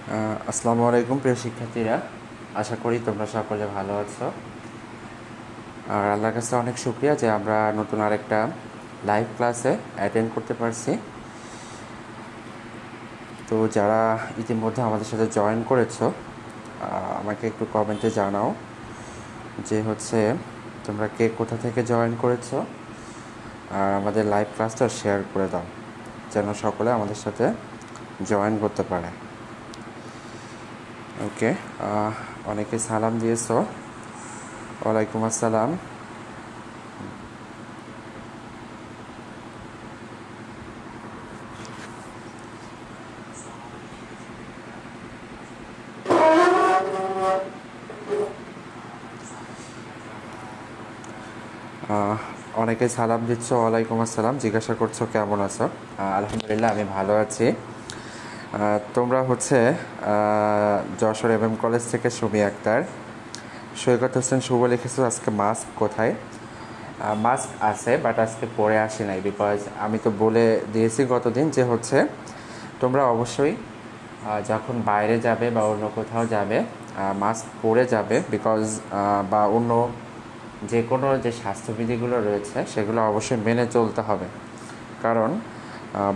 আসসালামু আলাইকুম প্রিয় শিক্ষার্থীরা, আশা করি তোমরা সকলে ভালো আছো। আর আল্লাহর কাছে অনেক শুকরিয়া যে আমরা নতুন আরেকটা লাইভ ক্লাসে অ্যাটেন্ড করতে পারছি। তো যারা ইতিমধ্যে আমাদের সাথে জয়েন করেছো, আমাকে একটু কমেন্টে জানাও যে তোমরা কে কোথা থেকে জয়েন করেছো, আর আমাদের লাইভ ক্লাসটা শেয়ার করে দাও যেন সকলে আমাদের সাথে জয়েন করতে পারে। ওকে, অনেকে সালাম দিয়েছো। ওয়ালাইকুম আসসালাম। অনেকে সালাম দিচ্ছ, ওয়ালাইকুম আসসালাম, জিজ্ঞাসা করছো কেমন আছো। আলহামদুলিল্লাহ, আমি ভালো আছি। তোমরা যশোর MM কলেজ থেকে সুমি আক্তার, সৈকত হোসেন শুভ লিখেছো আজকে মাস্ক কোথায়। মাস্ক আছে, বাট আজকে পরে আসি নাই, বিকজ আমি তো বলে দিয়েছি গতদিন যে তোমরা অবশ্যই যখন বাইরে যাবে বা অন্য কোথাও যাবে মাস্ক পরে যাবে, বিকজ বা অন্য যে কোনো যে স্বাস্থ্যবিধিগুলো রয়েছে সেগুলো অবশ্যই মেনে চলতে হবে, কারণ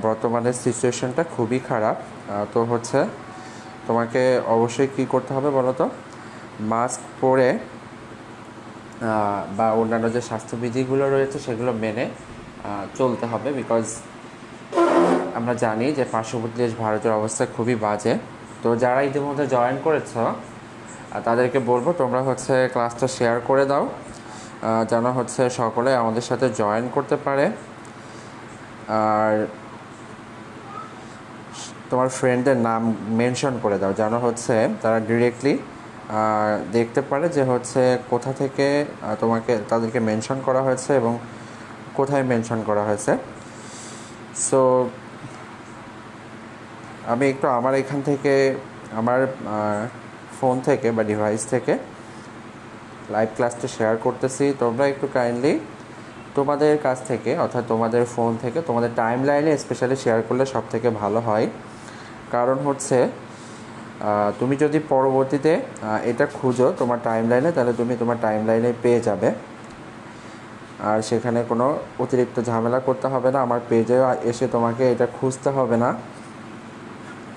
বর্তমানে সিচুয়েশনটা খুবই খারাপ। তো তোমাকে অবশ্যই কী করতে হবে বলো তো, মাস্ক পরে বা অন্যান্য যে স্বাস্থ্যবিধিগুলো রয়েছে সেগুলো মেনে চলতে হবে, বিকজ আমরা জানি যে পার্শ্ববর্তী দেশ ভারতের অবস্থা খুবই বাজে। তো যারা ইতিমধ্যে জয়েন করেছো তাদেরকে বলবো তোমরা ক্লাসটা শেয়ার করে দাও যেন সকলে আমাদের সাথে জয়েন করতে পারে। আর তোমার ফ্রেন্ডের নাম মেনশন করে দাও যেন তারা ডিরেক্টলি দেখতে পারে যে কোথা থেকে তাদেরকে মেনশন করা হয়েছে এবং কোথায় মেনশন করা হয়েছে। সো আমি একটু আমার এখান থেকে আমার ফোন থেকে বা ডিভাইস থেকে লাইভ ক্লাসটা শেয়ার করতেছি। তোমরা একটু কাইন্ডলি তোমাদের কাছ থেকে, অর্থাৎ তোমাদের ফোন থেকে তোমাদের টাইম লাইনে স্পেশালি শেয়ার করলে সব থেকে ভালো হয়, কারণ তুমি যদি পরবর্তীতে এটা খুঁজো তোমার টাইম লাইনে, তাহলে তুমি তোমার টাইম লাইনে পেয়ে যাবে, আর সেখানে কোনো অতিরিক্ত ঝামেলা করতে হবে না, আমার পেজেও এসে তোমাকে এটা খুঁজতে হবে না।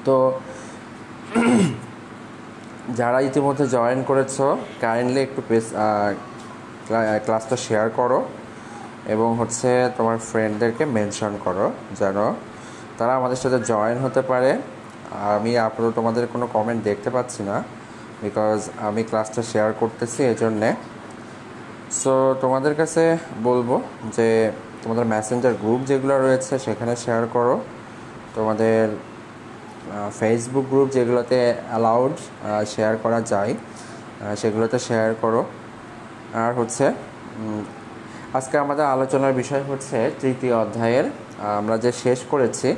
তো যারা ইতিমধ্যে জয়েন করেছো কাইন্ডলি একটু ক্লাসটা শেয়ার করো এবং তোমার ফ্রেন্ডদেরকে মেনশন করো যেন তারা আমাদের সাথে জয়েন হতে পারে। আমি আপাতত তোমাদের কোনো কমেন্ট দেখতে পাচ্ছি না, বিকজ আমি ক্লাসটা শেয়ার করতেছি এই জন্যে। সো তোমাদের কাছে বলবো যে তোমাদের মেসেঞ্জার গ্রুপ যেগুলো রয়েছে সেখানে শেয়ার করো, তোমাদের ফেসবুক গ্রুপ যেগুলোতে অ্যালাউড শেয়ার করা যায় সেগুলোতে শেয়ার করো। আর আজকে আমাদের আলোচনার বিষয় তৃতীয় অধ্যায়ের আমরা যে শেষ করেছি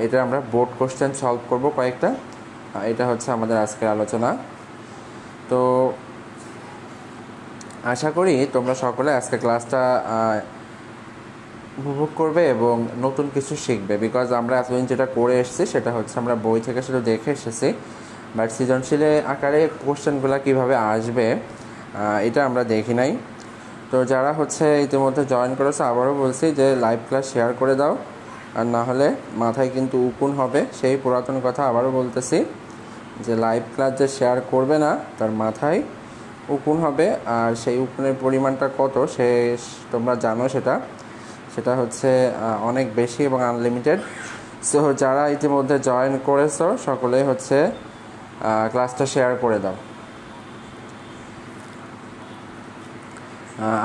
এটা আমরা বোর্ড কোশ্চেন সলভ করব কয়েকটা, এটা আমাদের আজকের আলোচনা। তো আশা করি তোমরা সকলে আজকে ক্লাসটা উপভোগ করবে এবং নতুন কিছু শিখবে, বিকজ আমরা এতদিন যেটা করে এসেছি সেটা আমরা বই থেকে শুধু দেখে এসেছি, বাট সৃজনশীলের আকারে কোশ্চেনগুলো কীভাবে আসবে এটা আমরা দেখি নাই। তো যারা ইতিমধ্যে জয়েন করেছে আবারও বলছি যে লাইভ ক্লাস শেয়ার করে দাও, আর না হলে মাথায় কিন্তু উকুন হবে। সেই পুরাতন কথা আবারও বলতেছি যে লাইভ ক্লাস যে শেয়ার করবে না তার মাথায় উকুন হবে, আর সেই উকুনের পরিমাণটা কত তোমরা জানো, সেটা অনেক বেশি এবং আনলিমিটেড। সো যারা ইতিমধ্যে জয়েন করেছো সকলে ক্লাসটা শেয়ার করে দাও।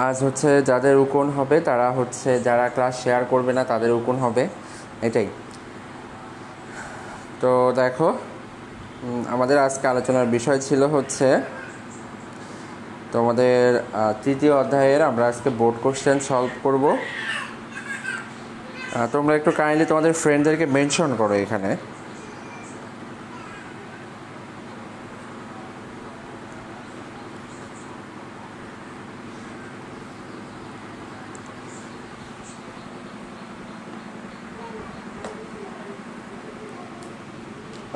আজ যাদের উকুন হবে তারা যারা ক্লাস শেয়ার করবে না তাদের উকুন হবে, এটাই। তো দেখো, আমাদের আজকে আলোচনার বিষয় ছিল তোমাদের তৃতীয় অধ্যায়ের আমরা আজকে বোর্ড কোশ্চেন সলভ করব। তোমরা একটু কাইন্ডলি তোমাদের ফ্রেন্ডদেরকে মেনশন করো এখানে।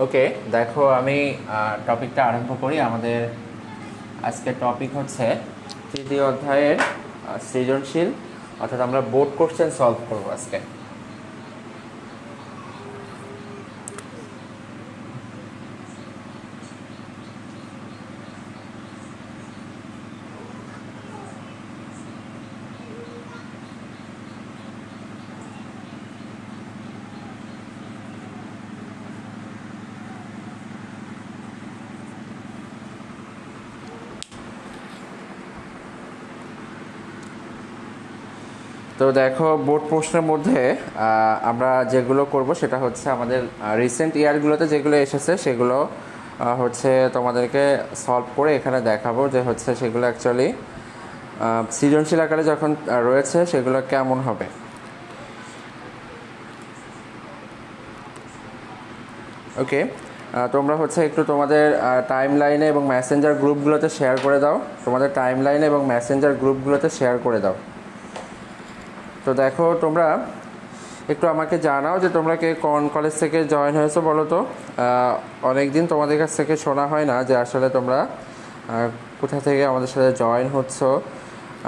ওকে, দেখো আমি টপিকটা আরম্ভ করি। আমাদের আজকের টপিক হচ্ছে তৃতীয় অধ্যায়ের সৃজনশীল, অর্থাৎ আমরা বোর্ড কোশ্চেন সলভ করবো আজকে। তো দেখো, বোর্ড প্রশ্নের মধ্যে আমরা যেগুলো করব সেটা হচ্ছে আমাদের রিসেন্ট ইয়ারগুলোতে যেগুলো এসেছে সেগুলো হচ্ছে তোমাদেরকে সলভ করে এখানে দেখাবো যে হচ্ছে সেগুলো অ্যাকচুয়ালি সৃজনশীল আকারে যখন রয়েছে সেগুলো কেমন হবে। ওকে, তোমরা হচ্ছে একটু তোমাদের টাইম লাইনে এবং মেসেঞ্জার গ্রুপগুলোতে শেয়ার করে দাও, তোমাদের টাইম লাইনে এবং মেসেঞ্জার গ্রুপগুলোতে শেয়ার করে দাও। তো দেখো, তোমরা একটু আমাকে জানাও যে তোমরা কে কোন কলেজ থেকে জয়েন হয়েছো বলো তো। অনেক দিন তোমাদের কাছ থেকে শোনা হয় না যে আসলে তোমরা কোথা থেকে আমাদের সাথে জয়েন হচ্ছ।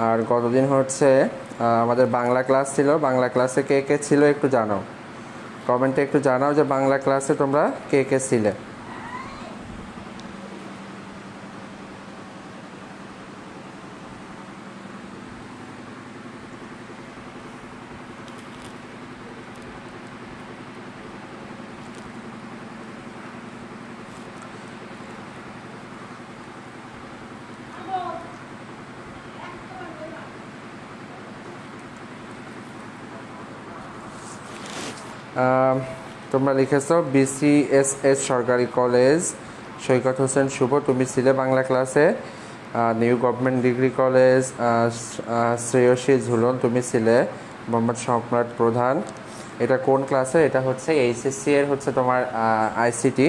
আর গতদিন হচ্ছে আমাদের বাংলা ক্লাস ছিল, বাংলা ক্লাসে কে কে ছিল একটু জানাও, কমেন্টে একটু জানাও যে বাংলা ক্লাসে তোমরা কে কে ছিলে। তোমরা লিখেছো BCSS সরকারি কলেজ, সৈকত হোসেন শুভ তুমি ছিলে বাংলা ক্লাসে। New government degree college Shreyasi Jhulan তুমি ছিলে। মোহাম্মদ সম্রাট প্রধান, এটা কোন ক্লাসে? এটা হচ্ছে HSC এর হচ্ছে তোমার ICT।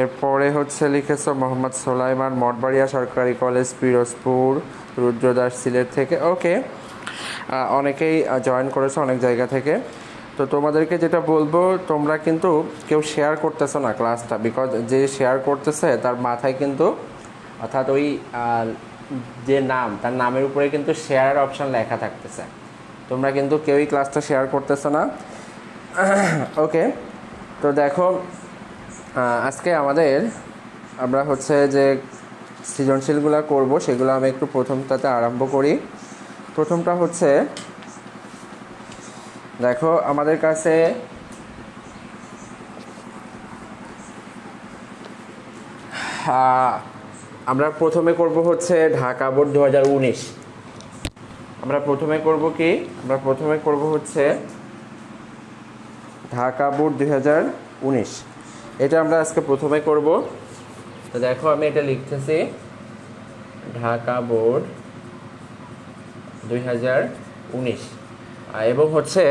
এরপরে হচ্ছে লিখেছো মোহাম্মদ সোলাইমান মঠবাড়িয়া সরকারি কলেজ পিরোজপুর, রুদ্রদাস সিলেট থেকে। ওকে, অনেকেই জয়েন করেছো অনেক জায়গা থেকে। তো তোমাদেরকে যেটা বলবো, তোমরা কিন্তু কেউ শেয়ার করতেছো না ক্লাসটা, বিকজ যে শেয়ার করতেছে তার মাথায় কিন্তু, অর্থাৎ ওই যে নাম, তার নামের উপরে কিন্তু শেয়ার অপশান লেখা থাকতেছে। তোমরা কিন্তু কেউই ক্লাসটা শেয়ার করতেছো না। ওকে, তো দেখো আজকে আমরা হচ্ছে যে সৃজনশীলগুলো করব সেগুলো আমি একটু প্রথমটাতে আরম্ভ করি। প্রথমটা হচ্ছে, দেখো আমাদের কাছে আমরা প্রথমে করব হচ্ছে ঢাকা বোর্ড 2019। আমরা প্রথমে করব হচ্ছে ঢাকা বোর্ড 2019, এটা আমরা আজকে প্রথমে করব। তো দেখো আমি এটা লিখতেছি, ঢাকা বোর্ড 2019। এবং হচ্ছে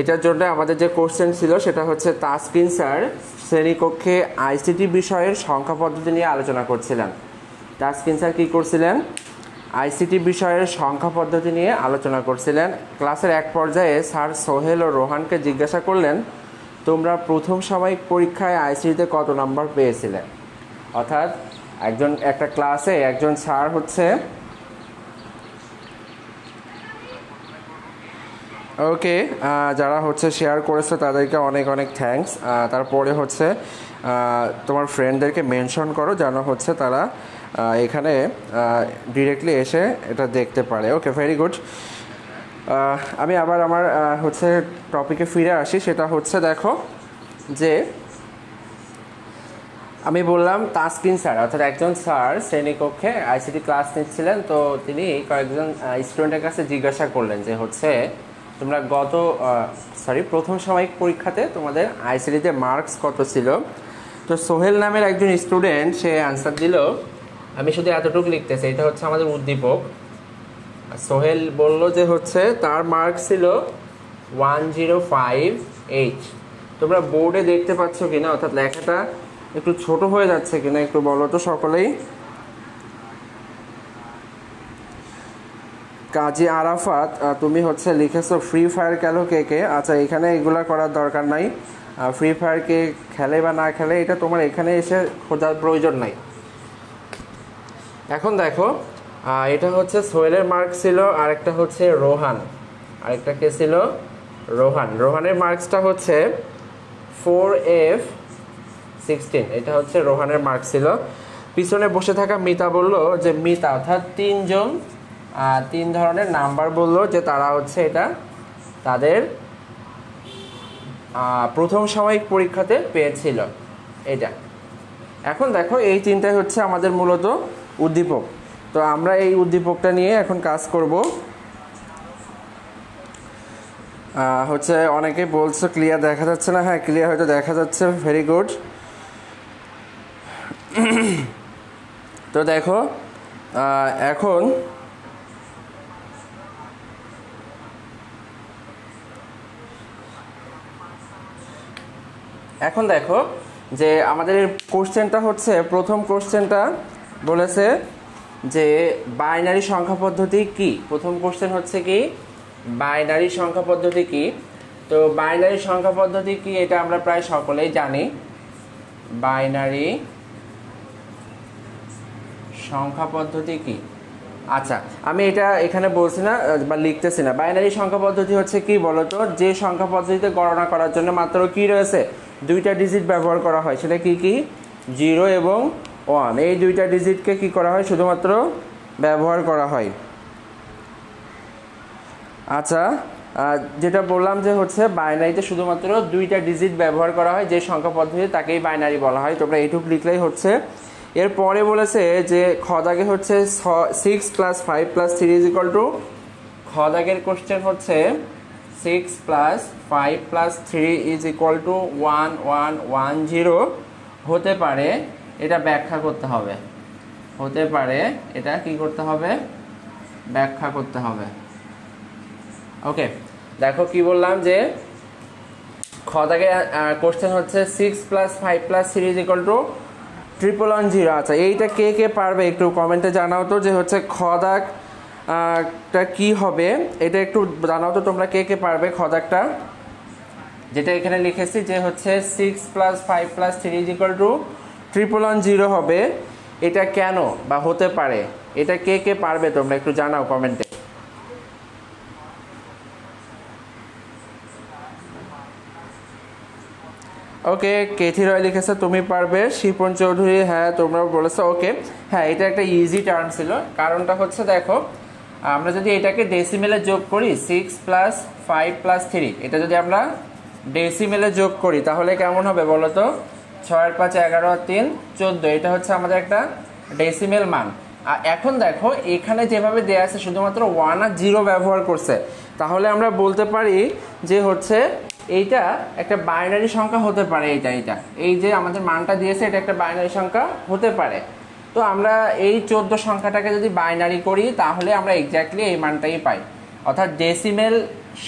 এটার জন্য আমাদের যে কোশ্চেন ছিল সেটা হচ্ছে তাসকিন স্যার শ্রেণীকক্ষে ICT বিষয়ের সংখ্যা পদ্ধতি নিয়ে আলোচনা করছিলেন। তাসকিন স্যার কী করছিলেন? ICT বিষয়ের সংখ্যা পদ্ধতি নিয়ে আলোচনা করছিলেন। ক্লাসের এক পর্যায়ে স্যার সোহেল ও রোহানকে জিজ্ঞাসা করলেন, তোমরা প্রথম সাময়িক পরীক্ষায় ICT-তে কত নাম্বার পেয়েছিলে? অর্থাৎ একটা ক্লাসে একজন স্যার হচ্ছে, ওকে, যারা হচ্ছে শেয়ার করেছে তাদেরকে অনেক অনেক থ্যাঙ্কস। তারপরে হচ্ছে তোমার ফ্রেন্ডদেরকে মেনশন করো যেন হচ্ছে তারা এখানে ডিরেক্টলি এসে এটা দেখতে পারে। ওকে, ভেরি গুড। আমি আবার আমার হচ্ছে টপিকে ফিরে আসি। সেটা হচ্ছে, দেখো যে আমি বললাম তাসকিন স্যার, অর্থাৎ একজন স্যার শ্রেণীকক্ষে ICT ক্লাস নিচ্ছিলেন। তো তিনি কয়েকজন স্টুডেন্টের কাছে জিজ্ঞাসা করলেন যে হচ্ছে তোমরা প্রথম সাময়িক পরীক্ষাতে তোমাদের ICT-তে মার্কস কত ছিল? তো সোহেল নামের একজন স্টুডেন্ট সে আনসার দিল, আমি শুধু এতটুকু লিখতেছি, এটা হচ্ছে আমাদের উদ্দীপক। সোহেল বলল যে হচ্ছে তার মার্ক ছিল 1058। তোমরা বোর্ডে দেখতে পাচ্ছ কিনা, অর্থাৎ লেখাটা একটু ছোট হয়ে যাচ্ছে কিনা একটু বলো তো সকলেই। কাজী আরাফাত তুমি হচ্ছে লিখেছো ফ্রি ফায়ার খেলো কে কে। আচ্ছা, এখানে এগুলা করার দরকার নাই, ফ্রি ফায়ার কে খেলে বা না খেলে এটা তোমার এখানে এসে খোঁজার প্রয়োজন নাই। এখন দেখো এটা হচ্ছে সোহেলের মার্ক ছিল, আরেকটা হচ্ছে রোহান, আরেকটা কে ছিল রোহানের মার্কসটা হচ্ছে 4F16, এটা হচ্ছে রোহানের মার্ক ছিল। পিছনে বসে থাকা মিতা বলল যে মিতা অর্থাৎ তিন ধরনের নাম্বার বলল যে তারা হচ্ছে এটা তাদের প্রথম সাময়িক পরীক্ষাতে পেয়েছিল এটা। এখন দেখো এই তিনটাই হচ্ছে আমাদের মূলত উদ্দীপক। তো আমরা এই উদ্দীপকটা নিয়ে এখন কাজ করব। হচ্ছে অনেকে বলছে ক্লিয়ার দেখা যাচ্ছে না। হ্যাঁ, ক্লিয়ার হয়তো দেখা যাচ্ছে, ভেরি গুড। তো দেখো এখন দেখো যে আমাদের কোশ্চেনটা হচ্ছে, প্রথম কোশ্চেনটা বলেছে যে বাইনারি সংখ্যা পদ্ধতি কি। প্রথম কোশ্চেন হচ্ছে কি বাইনারি সংখ্যা পদ্ধতি কি। তো বাইনারি সংখ্যা পদ্ধতি কি এটা আমরা প্রায় সকলেই জানি। বাইনারি সংখ্যা পদ্ধতি কি? আচ্ছা, আমি এটা এখানে বলছি না বা লিখতেছি না। বাইনারি সংখ্যা পদ্ধতি হচ্ছে কি বলতো, যে সংখ্যা পদ্ধতিতে গণনা করার জন্য মাত্র কি রয়েছে, দুইটা ডিজিট ব্যবহার করা হয়। সেটা কি কি 0 এবং 1, এই দুইটা ডিজিটকে কি করা হয় শুধুমাত্র ব্যবহার করা হয়। আচ্ছা, যেটা বললাম যে হচ্ছে বাইনারিতে শুধুমাত্র দুইটা ডিজিট ব্যবহার করা হয়, যে সংখ্যা পদ্ধতি তাকেই বাইনারি বলা হয়। তোমরা এইটুকু লিখলেই হচ্ছে। এরপরে বলেছে যে খ দাগে হচ্ছে 6 + 5 + 3 = খ দাগের কোশ্চেন হচ্ছে 6 + 5 + 3 = 1110 হতে পারে, এটা ব্যাখ্যা করতে হবে। হতে পারে এটা কি করতে হবে, ব্যাখ্যা করতে হবে। ওকে, দেখো কি বললাম যে খ দাগে কোশ্চেন হচ্ছে 6 + 5 + 3 = 1110। আচ্ছা, এইটা কে কে পারবে একটু কমেন্টে জানাও তো, যে হচ্ছে খ দাগটা কি হবে, এটা একটু জানাও তো তোমরা কে কে পারবে খ দাগটা, যেটা এখানে লিখেছি যে হচ্ছে 6 + 5 + 3 = 1110 হবে। এটা কেন বা হতে পারে, এটা কে কে পারবে তোমরা একটু জানাও কমেন্টে। ওকে, কেথি রয় লিখেছে তুমি পারবে। শিপন চৌধুরী হ্যাঁ তোমরাও বলেছো। ওকে, হ্যাঁ এটা একটা ইজি টার্ম ছিল। কারণটা হচ্ছে দেখো, আমরা যদি এটাকে ডেসিমেলে যোগ করি 6 + 5 + 3, এটা যদি আমরা ডেসিমেলে যোগ করি তাহলে কেমন হবে বলো তো? 6 × 5 = 11 আর 3 14, এটা হচ্ছে আমাদের একটা ডেসিমেল মান। আর এখন দেখো এখানে যেভাবে দেয়া আছে শুধুমাত্র 1 আর 0 ব্যবহার করছে, তাহলে আমরা বলতে পারি যে হচ্ছে এইটা একটা বাইনারি সংখ্যা হতে পারে। এটা এই যে আমাদের মানটা দিয়েছে এটা একটা বাইনারি সংখ্যা হতে পারে। তো আমরা এই 14 সংখ্যাটাকে যদি বাইনারি করি তাহলে আমরা এক্স্যাক্টলি এই মানটাই পাই। অর্থাৎ ডেসিমেল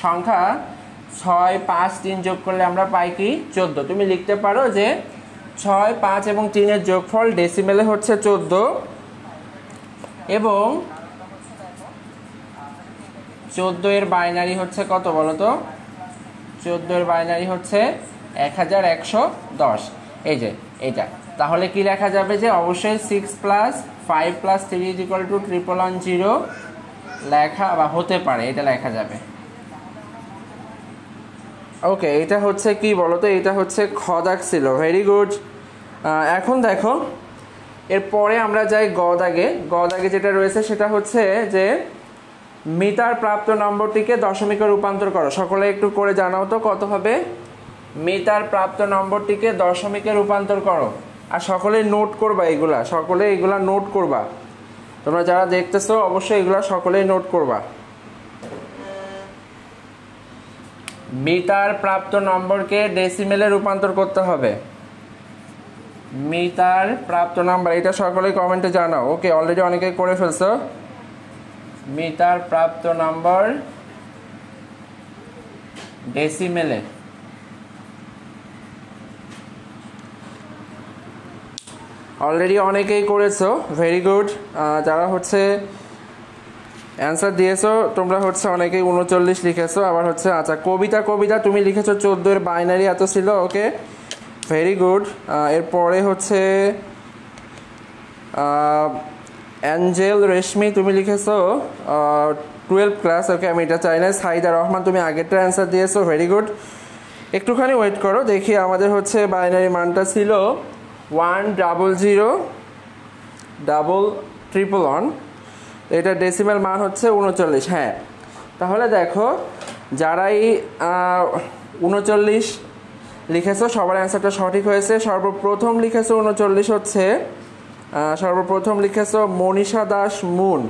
সংখ্যা 6, 5, 3 যোগ করলে আমরা পাই কি 14। তুমি লিখতে পারো যে 6, 5 এবং 3 এর যোগফল ডেসিমেলে হচ্ছে 14 এবং 14 এর বাইনারি হচ্ছে কত বলো তো? 14 এর বাইনারি হচ্ছে 1110। এই যে এটা, তাহলে কি লেখা যাবে যে অবশ্যই 6 + 5 + 3 = 1110 লেখা বা হতে পারে, এটা লেখা যাবে। ওকে, এটা হচ্ছে কি বলতো, এটা হচ্ছে খ দাগ ছিল। Very good. এখন দেখো এরপরে আমরা যাই গ দাগে। গ দাগে যেটা রয়েছে সেটা হচ্ছে যে মিতার প্রাপ্ত নম্বরটিকে দশমিকে রূপান্তর করো। সকলে একটু করে জানাও তো কত হবে। মিতার প্রাপ্ত নম্বরটিকে দশমিকে রূপান্তর করো। আর সকলে নোট করবা, সকলে এগুলা নোট করবা। তোমরা যারা দেখতেছো অবশ্যই এগুলা সকলেই নোট করবা। মিতার প্রাপ্ত নম্বরকে ডেসিমেলে রূপান্তর করতে হবে। মিতার প্রাপ্ত নাম্বার, এটা সকলেই কমেন্টে জানাও। ওকে, অলরেডি অনেকেই করে ফেলছো। মিতার প্রাপ্ত নাম্বার ডেসিমেলে। অলরেডি অনেকেই করেছো, ভেরি গুড। যারা হচ্ছে অ্যান্সার দিয়েছো তোমরা হচ্ছে অনেকেই 39 লিখেছো, আবার হচ্ছে আচ্ছা কবিতা তুমি লিখেছো 14 এর বাইনারি এত ছিল, ওকে ভেরি গুড। এরপরে হচ্ছে অ্যাঞ্জেল রেশমি তুমি লিখেছো 12 ক্লাস, ওকে আমি এটা চাই না। সাইদা রহমান তুমি আগেরটা অ্যান্সার দিয়েছো, ভেরি গুড। একটুখানি ওয়েট করো, দেখি আমাদের হচ্ছে বাইনারি মানটা ছিল 1001111, এটা ডেসিমাল মান হচ্ছে 39। হ্যাঁ, তাহলে দেখো যারাই 39 লিখেছো সবার অ্যান্সারটা সঠিক হয়েছে। সর্বপ্রথম লিখেছো 39 হচ্ছে সর্বপ্রথম লিখেছো মনীষা দাস মুন,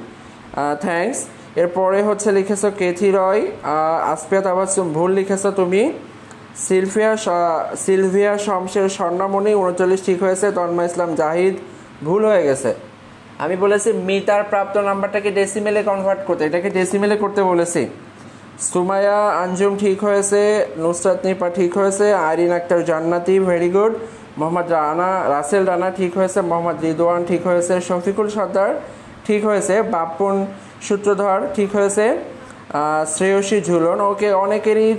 থ্যাঙ্কস। এরপরে হচ্ছে লিখেছো কেথি রয়, আসপিয়া তাবাসসুম ভুল লিখেছো তুমি। সিলভিয়া শমশের স্বর্ণমণি 39 ঠিক হয়েছে। তন্ময় ইসলাম জাহিদ ভুল হয়ে গেছে। আমি বলেছি মিতার প্রাপ্ত নাম্বারটাকে ডেসিমেলে কনভার্ট করতে, এটাকে ডেসিমেলে করতে বলেছি। সুমাইয়া আঞ্জুম ঠিক হয়েছে, নুসরাত নিপা ঠিক হয়েছে, আইরিন আক্তার জান্নাতি ভেরি গুড, মোহাম্মদ রাসেল রানা ঠিক হয়েছে, মোহাম্মদ রিদওয়ান ঠিক হয়েছে, শফিকুল সর্দার ঠিক হয়েছে, বাপ্পন সূত্রধর ঠিক হয়েছে, শ্রেয়সী ঝুলন ওকে অনেকেরই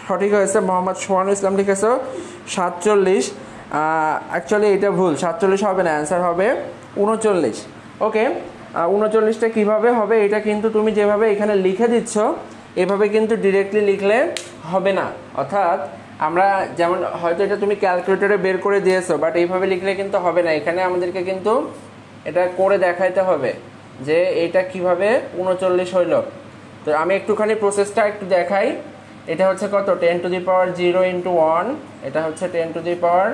সঠিক হয়েছে। মোহাম্মদ সোহানুল ইসলাম লিখেছে 47, অ্যাকচুয়ালি এটা ভুল, 47 হবে না, অ্যান্সার হবে 39। ওকে 39টা কীভাবে হবে, এটা কিন্তু তুমি যেভাবে এখানে লিখে দিচ্ছ এভাবে কিন্তু ডিরেক্টলি লিখলে হবে না, অর্থাৎ আমরা যেমন হয়তো এটা তুমি ক্যালকুলেটরে বের করে দিয়েছো, বাট এইভাবে লিখলে কিন্তু হবে না। এখানে আমাদেরকে কিন্তু এটা করে দেখাইতে হবে যে এটা কিভাবে 39 হইল। তো আমি একটুখানি প্রসেসটা একটু দেখাই। এটা হচ্ছে কত 10 টু দি পাওয়ার 0 ইন্টু 1, এটা হচ্ছে 10 টু দি পাওয়ার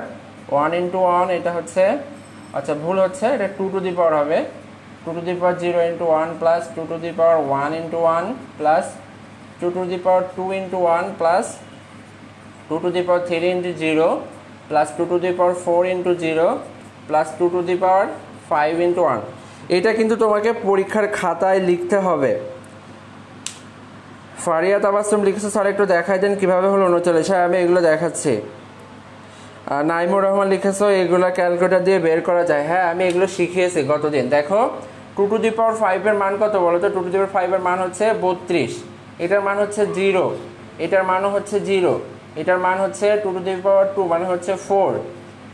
1 ইন্টু 1, এটা হচ্ছে আচ্ছা ভুল হচ্ছে, এটা 2 টু দি পাওয়ার হবে, 2 to the power 0 into 1 plus 2 to the power 1 into 1 plus 2 to the power 2 into 1 plus 2 to the power 3 into 0 plus 2 to the power 4 into 0 plus 2 to the power 5 into 1। এটা কিন্তু তোমাকে পরীক্ষার খাতায় লিখতে হবে। ফারিয়া তাবাসসুম লিখেছে sir একটু দেখাই দেন কীভাবে হলো 39। হ্যাঁ আমি এগুলো দেখাচ্ছি। নাইমুর রহমান লিখেছো এগুলো ক্যালকুলেটর দিয়ে বের করা যায়। হ্যাঁ আমি এগুলো শিখিয়েছি গতদিন। দেখো 2 টু দি পাওয়ার 5 এর মান কত বলো তো? 2 টু দি পাওয়ার 5 এর মান হচ্ছে 32, এটার মান হচ্ছে 0, এটার মানও হচ্ছে 0, এটার মান হচ্ছে 2 টু দি পাওয়ার 2 মানে হচ্ছে 4,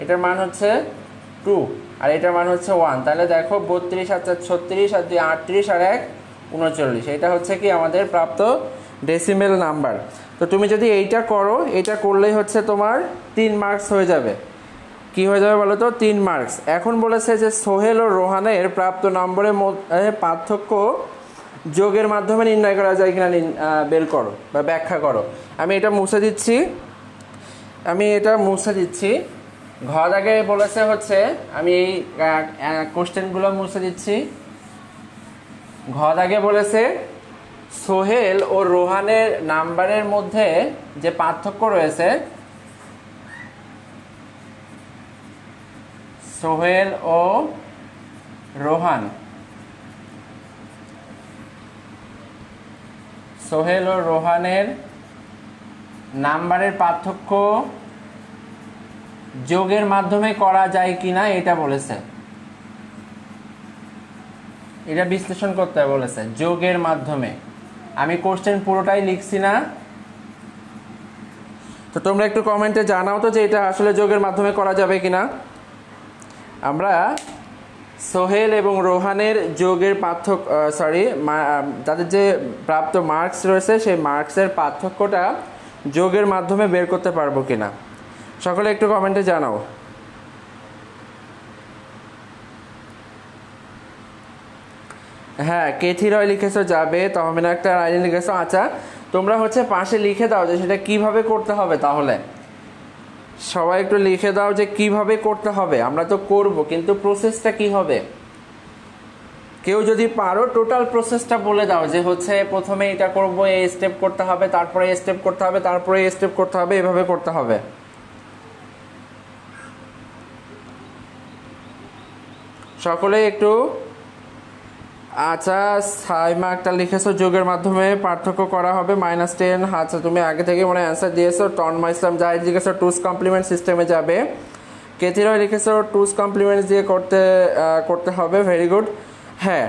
এটার মান হচ্ছে 2, আর এটার মান হচ্ছে 1। তাহলে দেখো 32 আর 36 আর 2 38 আর 1 39, এটা হচ্ছে কি আমাদের প্রাপ্ত ডেসিমেল নাম্বার। তো তুমি যদি এইটা করো, এটা করলেই হচ্ছে তোমার 3 মার্কস হয়ে যাবে। কি হয়ে যাবে বলো তো? 3 মার্কস। এখন বলেছে যে সোহেল ও রোহানের প্রাপ্ত নম্বরের মধ্যে পার্থক্য যোগের মাধ্যমে নির্ণয় করা যায় কিনা বের করো বা ব্যাখ্যা করো। আমি এটা মুছে দিচ্ছি। ঘ দাগে বলেছে হচ্ছে, আমি এই কোশ্চেনগুলো মুছে দিচ্ছি। ঘ দাগে বলেছে সোহেল ও রোহানের নাম্বারের মধ্যে যে পার্থক্য রয়েছে, সোহেল ও রোহানের নাম্বারের পার্থক্য যোগের মাধ্যমে করা যায় কিনা এটা বলেছে, এটা বিশ্লেষণ করতে বলেছে যোগের মাধ্যমে। আমি কোশ্চেন পুরোটাই লিখছি না, তো তোমরা একটু কমেন্টে জানাও তো যে এটা আসলে যোগের মাধ্যমে করা যাবে কিনা। আমরা সোহেল এবং রোহানের যোগের পার্থক্য তাদের যে প্রাপ্ত মার্কস রয়েছে সেই মার্কসের পার্থক্যটা যোগের মাধ্যমে বের করতে পারবো কিনা, সকলে একটু কমেন্টে জানাও। হ্যাঁ কেথি রয় লিখেছো যাবে, তহমিনা একটা আইডিয়া লিখেছো। আচ্ছা তোমরা হচ্ছে পাশে লিখে দাও যে সেটা কিভাবে করতে হবে। তাহলে সবাই একটু লিখে দাও যে কিভাবে করতে হবে। আমরা তো করব, কিন্তু প্রসেসটা কি হবে। কেউ যদি পারো টোটাল প্রসেসটা বলে দাও যে হচ্ছে প্রথমে এটা করব, এই স্টেপ করতে হবে, তারপরে এই স্টেপ করতে হবে, তারপরে এই স্টেপ করতে হবে, এভাবে করতে হবে। সকলেই একটু। আচ্ছা সাইমা একটা লিখেছো যোগের মাধ্যমে পার্থক্য করা হবে -10। আচ্ছা তুমি আগে থেকে মনে অ্যান্সার দিয়েছো। তন্ময় ইসলাম জাহিদ লিখেছো টুস কমপ্লিমেন্ট সিস্টেমে যাবে। কেথি রয় লিখেছো টুস কমপ্লিমেন্ট দিয়ে করতে হবে, ভেরি গুড। হ্যাঁ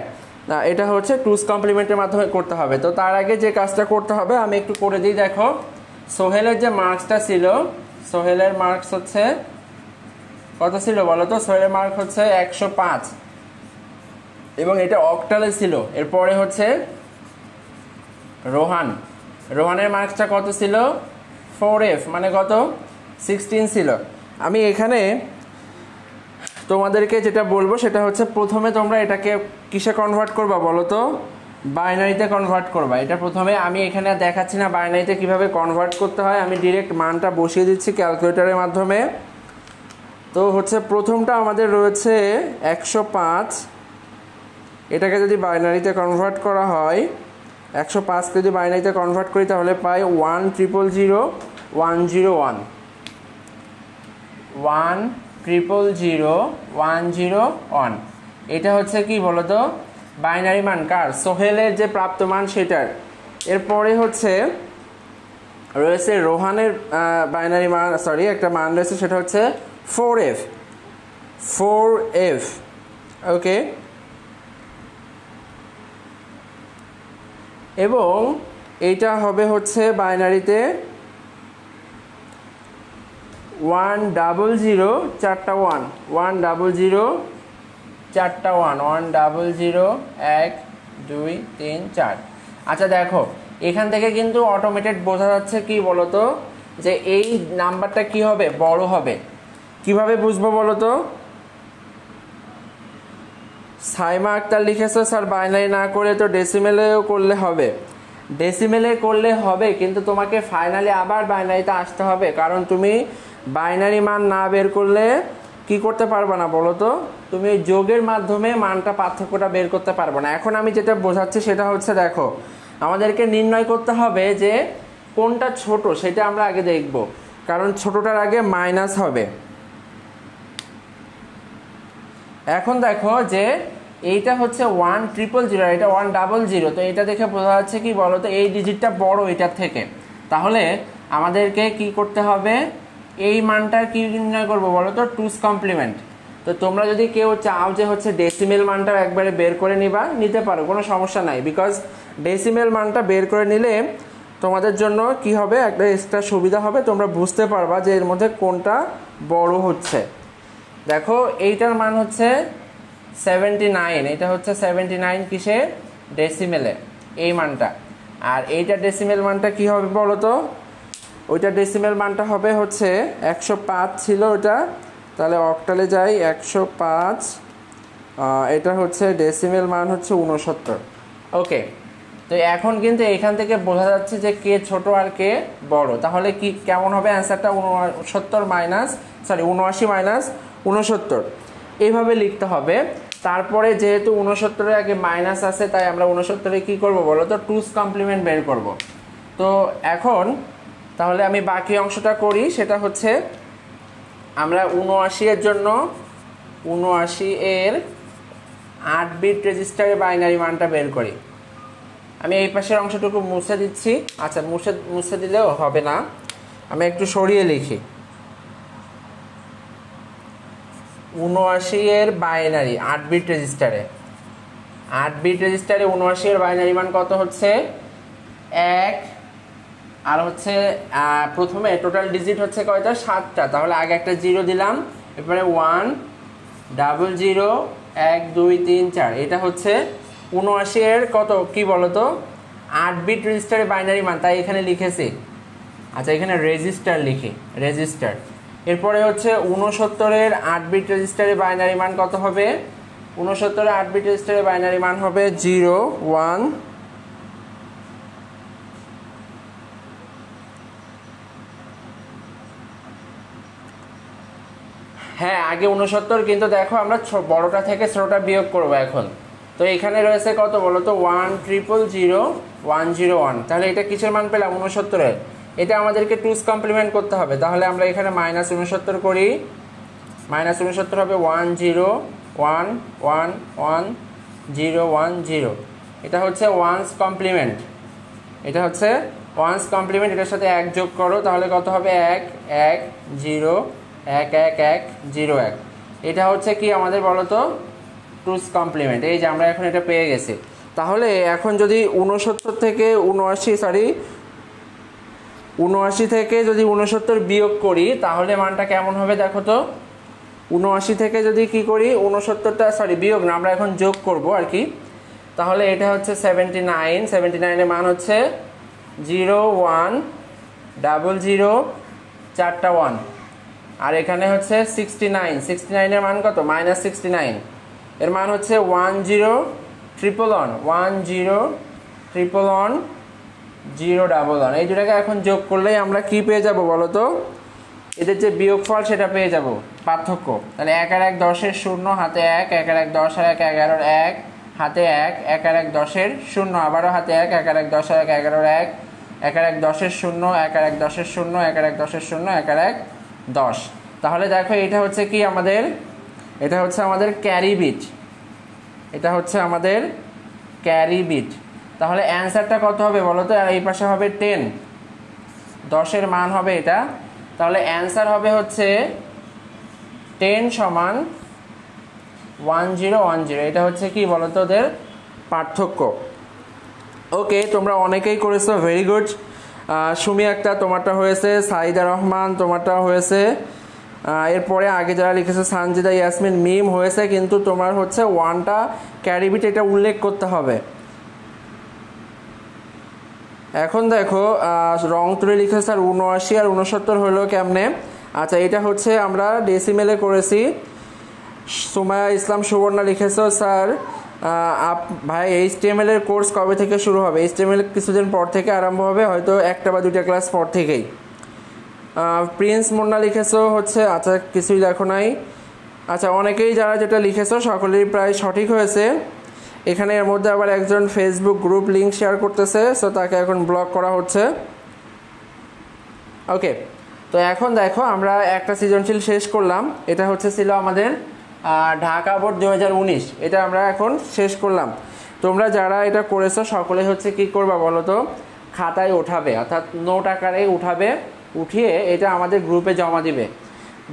না, এটা হচ্ছে টুস কমপ্লিমেন্টের মাধ্যমে করতে হবে। তো তার আগে যে কাজটা করতে হবে আমি একটু করে দিই। দেখো, সোহেলের যে মার্কসটা ছিল, সোহেলের মার্কস হচ্ছে কত ছিল বলো তো? সোহেলের মার্ক হচ্ছে 105 এবং এটা অক্টালে ছিল। এরপরে হচ্ছে রোহানের মার্কসটা কত ছিল? 4F, মানে কত? 16 ছিল। আমি এখানে তোমাদেরকে যেটা বলবো সেটা হচ্ছে, প্রথমে তোমরা এটাকে কিসে কনভার্ট করবা বলো তো? বাইনারিতে কনভার্ট করবা। এটা প্রথমে আমি এখানে দেখাচ্ছি না বাইনারিতে কিভাবে কনভার্ট করতে হয়, আমি ডিরেক্ট মানটা বসিয়ে দিচ্ছি ক্যালকুলেটরের মাধ্যমে। তো হচ্ছে প্রথমটা আমাদের রয়েছে 105, এটাকে যদি বাইনারিতে কনভার্ট করা হয়, 105কে যদি বাইনারিতে কনভার্ট করি তাহলে পাই 1,000,101, 1,000,101। এটা হচ্ছে কি বলতো? বাইনারি মান কার? সোহেলের যে প্রাপ্ত মান সেটার। এরপরে হচ্ছে রয়েছে রোহানের বাইনারি মান, সরি একটা মান রয়েছে, সেটা হচ্ছে 4F। ওকে, এবং এইটা হবে হচ্ছে বাইনারিতে 100 4টা 1, 100 4টা 1, 100 1 2 3 4। আচ্ছা দেখো, এখান থেকে কিন্তু অটোমেটেড বোঝা যাচ্ছে কি বলতো, যে এই নাম্বারটা কি হবে? বড় হবে। কিভাবে বুঝবো বলতো? সাইমা আক্তার লিখেছো স্যার বাইনারি না করে তো ডেসিমেলেও করলে হবে। ডেসিমেলে করলে হবে, কিন্তু তোমাকে ফাইনালি আবার বাইনারিতে আসতে হবে, কারণ তুমি বাইনারি মান না বের করলে কি করতে পারবে না বলো তো? তুমি যোগের মাধ্যমে মানটা, পার্থক্যটা বের করতে পারবে না। এখন আমি যেটা বোঝাচ্ছি সেটা হচ্ছে, দেখো আমাদেরকে নির্ণয় করতে হবে যে কোনটা ছোট, সেটা আমরা আগে দেখব, কারণ ছোটটার আগে মাইনাস হবে। এখন দেখো যে এইটা হচ্ছে 1,000,000, এটা 1,000,000, তো এটা দেখে বোঝা যাচ্ছে কি বলতো, এই ডিজিটটা বড় এটার থেকে। তাহলে আমাদেরকে কি করতে হবে? এই মানটার কি নির্ণয় করবো বলো তো? টুস কমপ্লিমেন্ট। তো তোমরা যদি কেউ চাও যে হচ্ছে ডেসিমেল মানটা একবারে বের করে নিতে পারো, কোনো সমস্যা নাই, বিকজ ডেসিমেল মানটা বের করে নিলে তোমাদের জন্য কি হবে, একটা এক্সট্রা সুবিধা হবে, তোমরা বুঝতে পারবা যে এর মধ্যে কোনটা বড় হচ্ছে। দেখো এইটার মান হচ্ছে 79, এটা হচ্ছে 79 কিসে? ডেসিমেলে, এই মানটা। আর এইটা ডেসিমেল মানটা কি হবে বলো তো? ওইটা ডেসিমেল মানটা হবে হচ্ছে 105 ছিল ওটা, তাহলে অক্টালে যাই 105, এটা হচ্ছে ডেসিমেল মান হচ্ছে 69। ওকে, তো এখন কিন্তু এখান থেকে বোঝা যাচ্ছে যে কে ছোট আর কে বড়। তাহলে কি কেমন হবে অ্যান্সারটা? 79 মাইনাস 69, এইভাবে লিখতে হবে। তারপরে যেহেতু 69-এর আগে মাইনাস আছে, তাই আমরা 69-এ কী করবো বলো তো? টুস কমপ্লিমেন্ট বের করব। তো এখন তাহলে আমি বাকি অংশটা করি, সেটা হচ্ছে আমরা 79-এর জন্য 79-এর 8 বিট রেজিস্টারে বাইনারি মানটা বের করি। আমি এই পাশের অংশটুকু মুছে দিচ্ছি। আচ্ছা, মুছে দিলেও হবে না, আমি একটু সরিয়ে লিখি। 79-এর বাইনারি 8 বিট রেজিস্টারে, 8 বিট রেজিস্টারে 79-এর বাইনারি মান কত হচ্ছে? 1। আর হচ্ছে প্রথমে টোটাল ডিজিট হচ্ছে কয়টা? 7টা। তাহলে আগে একটা 0 দিলাম, এরপরে 1 00 1 2 3 4। এটা হচ্ছে 79-এর কত কি বলতো? 8 বিট রেজিস্টারে বাইনারি মান, তাই এখানে লিখেছি। আচ্ছা, এখানে রেজিস্টার লিখি, রেজিস্টার। এরপরে হচ্ছে 69-এর 8 বিট রেজিস্টারে বাইনারি মান কত হবে? 69-এর 8 বিট রেজিস্টারে বাইনারি মান হবে 0 1। হ্যাঁ, আগে 69, কিন্তু দেখো আমরা বড়টা থেকে ছোটটা বিয়োগ করবো এখন। তো এখানে রয়েছে কত বলো তো? 1,000,101। তাহলে এটা কিসের মান পেলাম? 69-এর। এটা আমাদেরকে টুস কমপ্লিমেন্ট করতে হবে। তাহলে আমরা এখানে মাইনাস 69 করি, মাইনাস 69 হবে 1,0,1,1,1,0,1,0। এটা হচ্ছে ওয়ান্স কমপ্লিমেন্ট, এটা হচ্ছে ওয়ান্স কমপ্লিমেন্ট। এটার সাথে 1 যোগ করো, তাহলে কত হবে? 1 1 0 1 1 1 0 1। এটা হচ্ছে কি আমাদের বলো তো? টুস কমপ্লিমেন্ট, এই যে আমরা এখন এটা পেয়ে গেছি। তাহলে এখন যদি 69 থেকে 79 থেকে যদি 69 বিয়োগ করি তাহলে মানটা কেমন হবে দেখো তো। 79 থেকে যদি কি করি 69টা বিয়োগ না, আমরা এখন যোগ করব আর কি। তাহলে এটা হচ্ছে 79, 79 এর মান হচ্ছে 0 1 00 4টা 1, আর এখানে হচ্ছে 69, 69 এর মান কত -69, এর মান হচ্ছে 10 111 10 111 011। এই দুটাকে এখন যোগ করলেই আমরা কি পেয়ে যাব বলো তো, এদের যে বিয়োগফল সেটা পেয়ে যাব, পার্থক্য। তাহলে 1 আর 1 10-এর 0 হাতে 1, 1 আর 1 10 আর 1 11-এর 1 হাতে 1, 1 আর 1 10-এর 0 আবারও হাতে 1, 1 আর 1 10 আর 1 11-এর 1, 1 আর 1 10-এর 0, 1 আর 1 10-এর 0, 1 আর 1 10-এর 0, 1 আর 1 10। তাহলে দেখো এটা হচ্ছে কি আমাদের, এটা হচ্ছে আমাদের ক্যারি বিট, এটা হচ্ছে আমাদের ক্যারি বিট। তাহলে অ্যান্সারটা কত হবে বলো তো, আর এই পাশে হবে 10, 10-এর মান হবে এটা। তাহলে অ্যান্সার হবে হচ্ছে 10 সমান 1010, এটা হচ্ছে কি বলতো ওদের পার্থক্য। ওকে, তোমরা অনেকেই করেছো, ভেরি গুড। সুমি আক্তার তোমারটা হয়েছে, সাইদা রহমান তোমারটা হয়েছে, এরপরে আগে যারা লিখেছে সানজিদা ইয়াসমিন মিম হয়েছে, কিন্তু তোমার হচ্ছে ওয়ানটা ক্যারিবিট এটা উল্লেখ করতে হবে। এখন দেখো রং তুলে লিখেছে স্যার 79 আর 69 হলো কেমনে। আচ্ছা, এটা হচ্ছে আমরা ডেসিমেলে করেছি। সুমায়া ইসলাম সুবর্ণা লিখেছো স্যার ভাই HTML এর কোর্স কবে থেকে শুরু হবে? HTML কিছুদিন পর থেকে আরম্ভ হবে, হয়তো 1টা বা 2টা ক্লাস পর থেকেই। প্রিন্স মুন্না লিখেছো হচ্ছে, আচ্ছা কিছুই দেখো নাই। আচ্ছা, অনেকেই যারা যেটা লিখেছো সকলেই প্রায় সঠিক হয়েছে। এখানে এর মধ্যে আবার একজন ফেসবুক গ্রুপ লিংক শেয়ার করতেছে, সো তাকে এখন ব্লক করা হচ্ছে। ওকে, তো এখন দেখো আমরা একটা সৃজনশীল শেষ করলাম, এটা হচ্ছে ছিল আমাদের ঢাকা বোর্ড 2019, এটা আমরা এখন শেষ করলাম। তোমরা যারা এটা করেছো সকলে হচ্ছে কি করবা বলো তো, খাতায় উঠাবে, অর্থাৎ নোট আকারে উঠাবে, উঠিয়ে এটা আমাদের গ্রুপে জমা দিবে,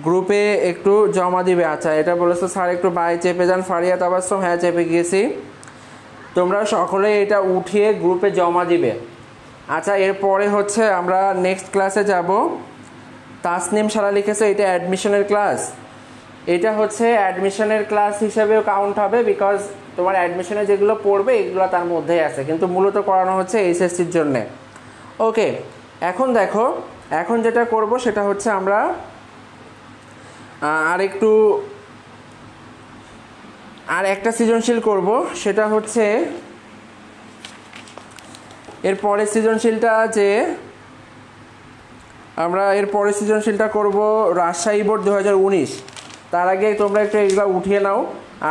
গ্রুপে একটু জমা দিবে। আচ্ছা, এটা বলেছো স্যার একটু বাই চেপে যান ফারিয়া তাবাসসুম, হ্যাঁ চেপে গিয়েছি। তোমরা সকলে এটা উঠিয়ে গ্রুপে জমা দিবে। আচ্ছা, এরপরে হচ্ছে আমরা নেক্সট ক্লাসে যাব। তাসনিম সারা লিখেছে এটা অ্যাডমিশনের ক্লাস, এটা হচ্ছে অ্যাডমিশনের ক্লাস হিসেবেও কাউন্ট হবে, বিকজ তোমার অ্যাডমিশনে যেগুলো পড়বে এগুলো তার মধ্যেই আছে, কিন্তু মূলত করানো হচ্ছে এইচএসসির জন্যে। ওকে, এখন দেখো, এখন যেটা করব সেটা হচ্ছে আমরা আর একটা সৃজনশীল করব, সেটা হচ্ছে এরপরে সৃজনশীলটা যে আমরা এরপরে সৃজনশীলটা করব রাজশাহী বোর্ড 2019। তার আগে তোমরা একটু এগুলো উঠিয়ে নাও,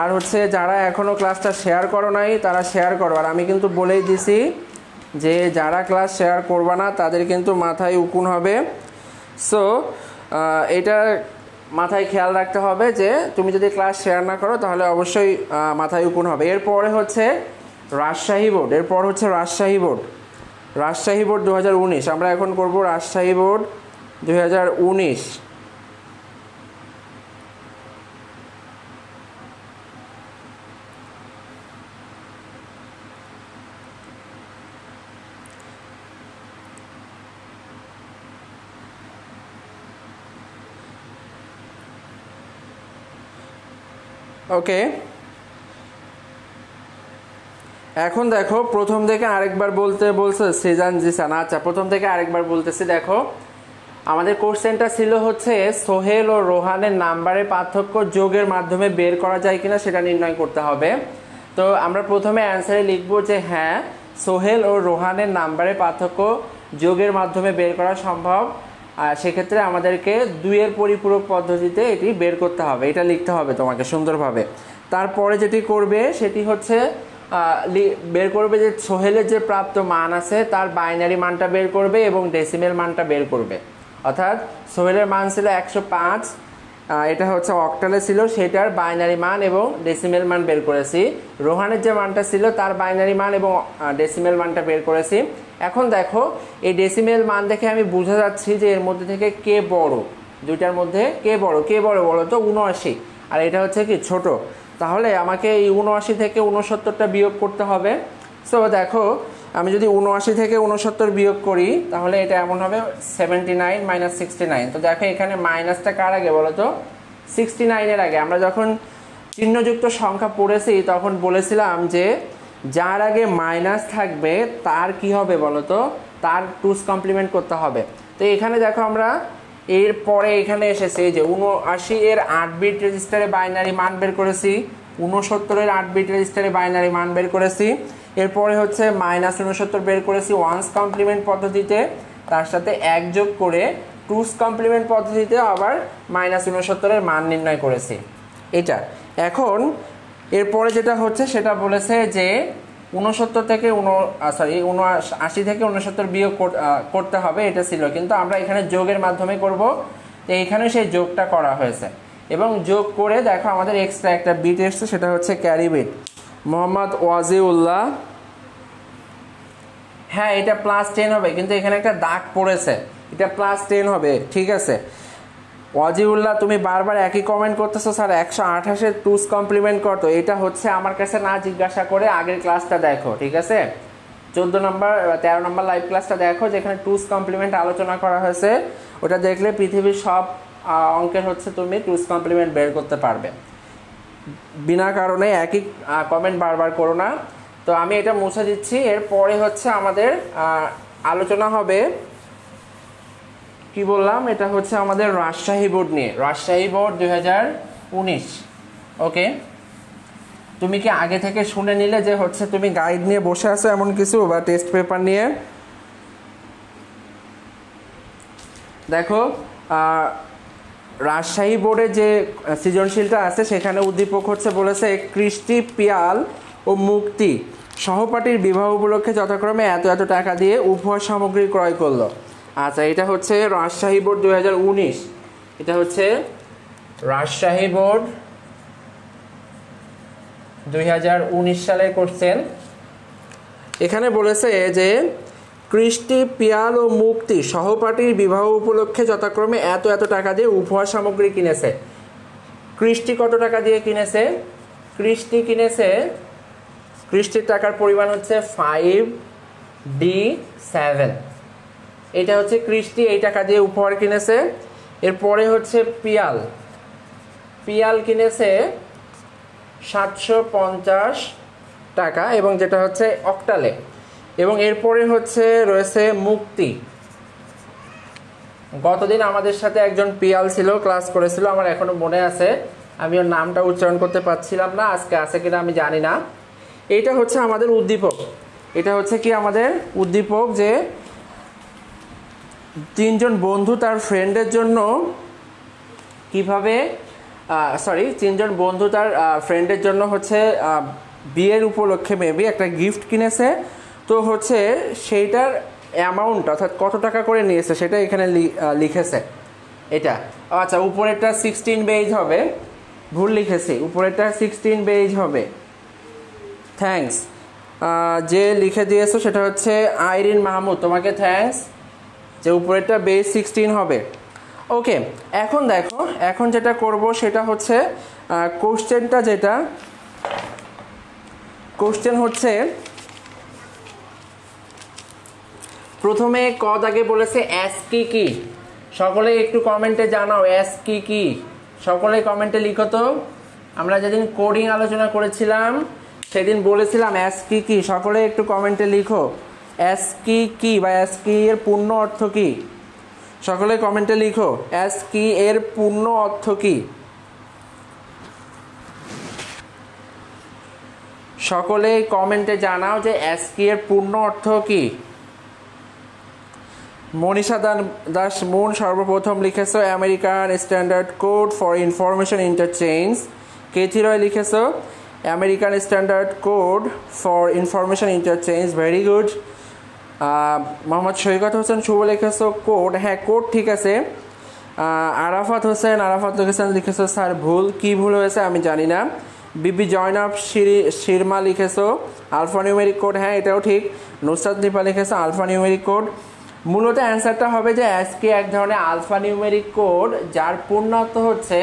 আর হচ্ছে যারা এখনও ক্লাসটা শেয়ার করো নাই তারা শেয়ার করো। আর আমি কিন্তু বলেই দিছি যে যারা ক্লাস শেয়ার করবে না তাদের কিন্তু মাথায় উকুন হবে। সো এটা মাথায় খেয়াল রাখতে হবে যে তুমি যদি ক্লাস শেয়ার না করো তাহলে অবশ্যই মাথায় উকুন হবে। এরপরে হচ্ছে রাজশাহী বোর্ড, এরপর হচ্ছে রাজশাহী বোর্ড 2019। আমরা এখন করব রাজশাহী বোর্ড 2019। ওকে, এখন দেখো প্রথম থেকে আরেকবার বলতে বলছে সেজান জিসান। আচ্ছা, প্রথম থেকে আরেকবার বলতেছি। দেখো আমাদের কোশ্চেনটা ছিল হচ্ছে সোহেল ও রোহানের নাম্বারের পার্থক্য যোগের মাধ্যমে বের করা যায় কিনা সেটা নির্ণয় করতে হবে। তো আমরা প্রথমে অ্যান্সারে লিখব যে হ্যাঁ, সোহেল ও রোহানের নাম্বারের পার্থক্য যোগের মাধ্যমে বের করা সম্ভব। আর সেক্ষেত্রে আমাদেরকে 2-এর পরিপূরক পদ্ধতিতে এটি বের করতে হবে, এটা লিখতে হবে তোমাকে সুন্দরভাবে। তারপরে যেটি করবে সেটি হচ্ছে বের করবে যে সোহেলের যে প্রাপ্ত মান আছে তার বাইনারি মানটা বের করবে এবং ডেসিমেল মানটা বের করবে। অর্থাৎ সোহেলের মান ছিল 105, এটা হচ্ছে অক্টালে ছিল, সেটার বাইনারি মান এবং ডেসিমেল মান বের করেছি। রোহানের যে মানটা ছিল তার বাইনারি মান এবং ডেসিমেল মানটা বের করেছি। এখন দেখো এই ডেসিমেল মান দেখে আমি বুঝে যাচ্ছি যে এর মধ্যে থেকে কে বড়, দুইটার মধ্যে কে বড় বলো তো 79, আর এটা হচ্ছে কি ছোট। তাহলে আমাকে এই ৭৯ থেকে ৬৯টা বিয়োগ করতে হবে। সো দেখো আমি যদি ৭৯ থেকে ৬৯ বিয়োগ করি তাহলে এটা এমন হবে 79 মাইনাস 69। তো দেখো এখানে মাইনাসটা কার আগে বলো তো, 69-এর আগে। আমরা যখন চিহ্নযুক্ত সংখ্যা পড়েছি তখন বলেছিলাম যে যার আগে মাইনাস থাকবে তার কি হবে বলো তো, তার 2's কমপ্লিমেন্ট করতে হবে। তো এখানে দেখো আমরা এরপরে এখানে এসেছে যে ৭৯-এর 8 বিট রেজিস্টারে বাইনারি মান বের করেছি, ৬৯-এর 8 বিট রেজিস্টারে বাইনারি মান বের করেছি, এরপরে হচ্ছে -৬৯ বের করেছি 1's কমপ্লিমেন্ট পদ্ধতিতে, তার সাথে 1 যোগ করে 2's কমপ্লিমেন্ট পদ্ধতিতে আবার -৬৯-এর মান নির্ণয় করেছি। এটা এখন এরপরে যেটা হচ্ছে সেটা বলেছে যে ৬৯ থেকে ৭৯ থেকে ৬৯ বিয়োগ করতে হবে, এটা ছিল, কিন্তু আমরা এখানে যোগের মাধ্যমে করব। তো এইখানে সেই যোগটা করা হয়েছে এবং যোগ করে দেখো আমাদের এক্সট্রা একটা বিট এসছে, সেটা হচ্ছে ক্যারি বিট। মোহাম্মদ ওয়াজিউল্লাহ, হ্যাঁ এটা +10 হবে, কিন্তু এখানে একটা দাগ পড়েছে, এটা +10 হবে, ঠিক আছে। ওয়াজিউল্লাহ তুমি বারবার একই কমেন্ট করতেছো, স্যার 128-এর 2's কমপ্লিমেন্ট কত? এটা হচ্ছে আমার কাছে না জিজ্ঞাসা করে আগের ক্লাসটা দেখো, ঠিক আছে, 14 নম্বর 13 নম্বর লাইভ ক্লাসটা দেখো, যেখানে 2's কমপ্লিমেন্ট আলোচনা করা হয়েছে। ওটা দেখলে পৃথিবীর সব অঙ্কের হচ্ছে তুমি 2's কমপ্লিমেন্ট বের করতে পারবে। বিনা কারণে একই কমেন্ট বারবার করো না। তো আমি এটা মুছে দিচ্ছি। এরপরে হচ্ছে আমাদের আলোচনা হবে, কি বললাম, এটা হচ্ছে আমাদের রাজশাহী বোর্ড নিয়ে, রাজশাহী বোর্ড 2019। ওকে, তুমি কি আগে থেকে শুনে নিলে যে হচ্ছে তুমি গাইড নিয়ে বসে আছো এমন কিছু, বা টেস্ট পেপার নিয়ে? দেখো রাজশাহী বোর্ডে যে সৃজনশীলটা আছে সেখানে উদ্দীপক হচ্ছে বলেছে কৃষ্টি, পিয়াল ও মুক্তি সহপাঠীর বিবাহ উপলক্ষে যথাক্রমে এত এত টাকা দিয়ে উপহার সামগ্রী ক্রয় করলো। আচ্ছা, এটা হচ্ছে রাজশাহী বোর্ড 2019, এটা হচ্ছে রাজশাহী বোর্ড 2019 সালের কোশ্চেন। এখানে বলেছে যে কৃষ্টি, পিয়াল ও মুক্তি সহপাঠীর বিবাহ উপলক্ষে যথাক্রমে এত এত টাকা দিয়ে উপহার সামগ্রী কিনেছে। কৃষ্টি কত টাকা দিয়ে কিনেছে? কৃষ্টি কিনেছে, কৃষ্টির টাকার পরিমাণ হচ্ছে 5D7। এটা হচ্ছে কৃষ্টি, এই টাকা দিয়ে উপহার কিনেছে। এরপরে হচ্ছে পিয়াল, পিয়াল কিনেছে 750 টাকা, এবং যেটা হচ্ছে অক্টালে। এবং এরপরে হচ্ছে রয়েছে মুক্তি। গতদিন আমাদের সাথে একজন পিয়াল ছিল, ক্লাস করেছিল, আমার এখনো মনে আছে, আমি ওর নামটা উচ্চারণ করতে পারছিলাম না, আজকে আছে কিনা আমি জানি না। এইটা হচ্ছে আমাদের উদ্দীপক, এটা হচ্ছে কি আমাদের উদ্দীপক যে 3 জন বন্ধু তার ফ্রেন্ডের জন্য কিভাবে 3 জন বন্ধু তার ফ্রেন্ডের জন্য হচ্ছে বিয়ের উপলক্ষে মেবি একটা গিফট কিনেছে। তো হচ্ছে সেইটার অ্যামাউন্ট, অর্থাৎ কত টাকা করে নিয়েছে সেটা এখানে লিখেছে। এটা আচ্ছা, উপরেরটা 16 পেজ হবে, ভুল লিখেছি, উপরেরটা 16 পেজ হবে। থ্যাঙ্কস, যে লিখে দিয়েছো সেটা হচ্ছে আইরিন মাহমুদ, তোমাকে থ্যাঙ্কস, যে উপরেরটা পেজ 16 হবে। ওকে, এখন দেখো, এখন যেটা করব সেটা হচ্ছে কোশ্চেনটা, যেটা কোশ্চেন হচ্ছে প্রথমে ক দাগে বলেছে এস কি কি, সকলে একটু কমেন্টে জানাও এস কি কি, সকলে কমেন্টে লিখো তো। আমরা যেদিন কোডিং আলোচনা করেছিলাম সেদিন বলেছিলাম এস কি কি, সকলে একটু কমেন্টে লিখো এস কি কি বা এস কি এর পূর্ণ অর্থ কি, সকলে কমেন্টে লিখো এস কি এর পূর্ণ অর্থ কি, সকলে কমেন্টে জানাও যে এস কি এর পূর্ণ অর্থ কি। মনীষা দাস মুন সর্বপ্রথম লিখেছো American standard code for information interchange. Kethi Roy লিখেছো American standard code for information interchange, very good. Mohammad Saikat Hossain Shuvo লিখেছো কোড, হ্যাঁ কোড ঠিক আছে। আরাফাত হোসেন, আরাফাত লিখেছো স্যার ভুল, কি ভুল হয়েছে আমি জানি না। বিবি জয়নাব শিরমা লিখেছো আলফা নিউমেরিক কোড, হ্যাঁ এটাও ঠিক। নুসরাত নিপা লিখেছো আলফা নিউমেরিক কোড। মূলত অ্যান্সারটা হবে যে ASCII এক ধরনের আলফা নিউমেরিক কোড, যার পূর্ণার্থ হচ্ছে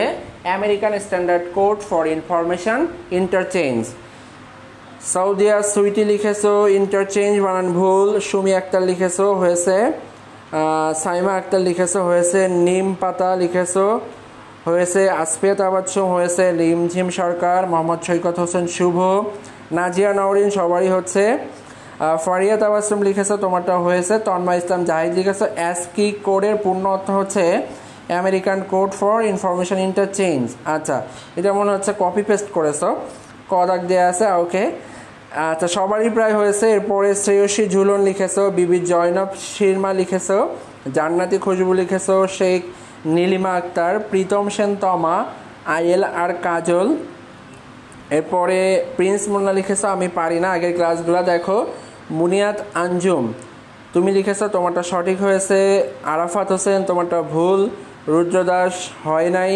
American standard code for information interchange. Saudia Sweety লিখেছো, ইন্টারচেঞ্জ বানান ভুল। সুমি আক্তার লিখেছো, হয়েছে। সাইমা আক্তার লিখেছো, হয়েছে। নিম পাতা লিখেছো, হয়েছে। আসফিয়া তাবাচ্ছুম, হয়েছে। রিমঝিম সরকার, মোহাম্মদ সৈকত হোসেন শুভ, নাজিয়া নওরিন, সবারই হচ্ছে। ফারিয়া তাবাসসুম লিখেছো, তোমারটা হয়েছে। তন্ময় ইসলাম জাহিদ লিখেছো, ASCII কোডের পূর্ণ অর্থ হচ্ছে American code for information interchange. আচ্ছা, এটা মনে হচ্ছে কপি পেস্ট করেছো, কদাক দেওয়া আছে, ওকে। আচ্ছা, সবারই প্রায় হয়েছে। এরপরে শ্রেয়সী ঝুলন লিখেছো, বিবি জয়নব শিরমা লিখেছো, জান্নাতি খুশবু লিখেছো, শেখ নীলিমা আক্তার, প্রীতম সেন তমা, আইএল আর কাজল। এরপরে প্রিন্স মুন্না লিখেছো, আমি পারি না, আগের ক্লাসগুলো দেখো। মুনিয়াত আঞ্জুম, তুমি লিখেছো, তোমারটা সঠিক হয়েছে। আরাফাত হোসেন, তোমারটা ভুল। রুদ্র দাস হয় নাই।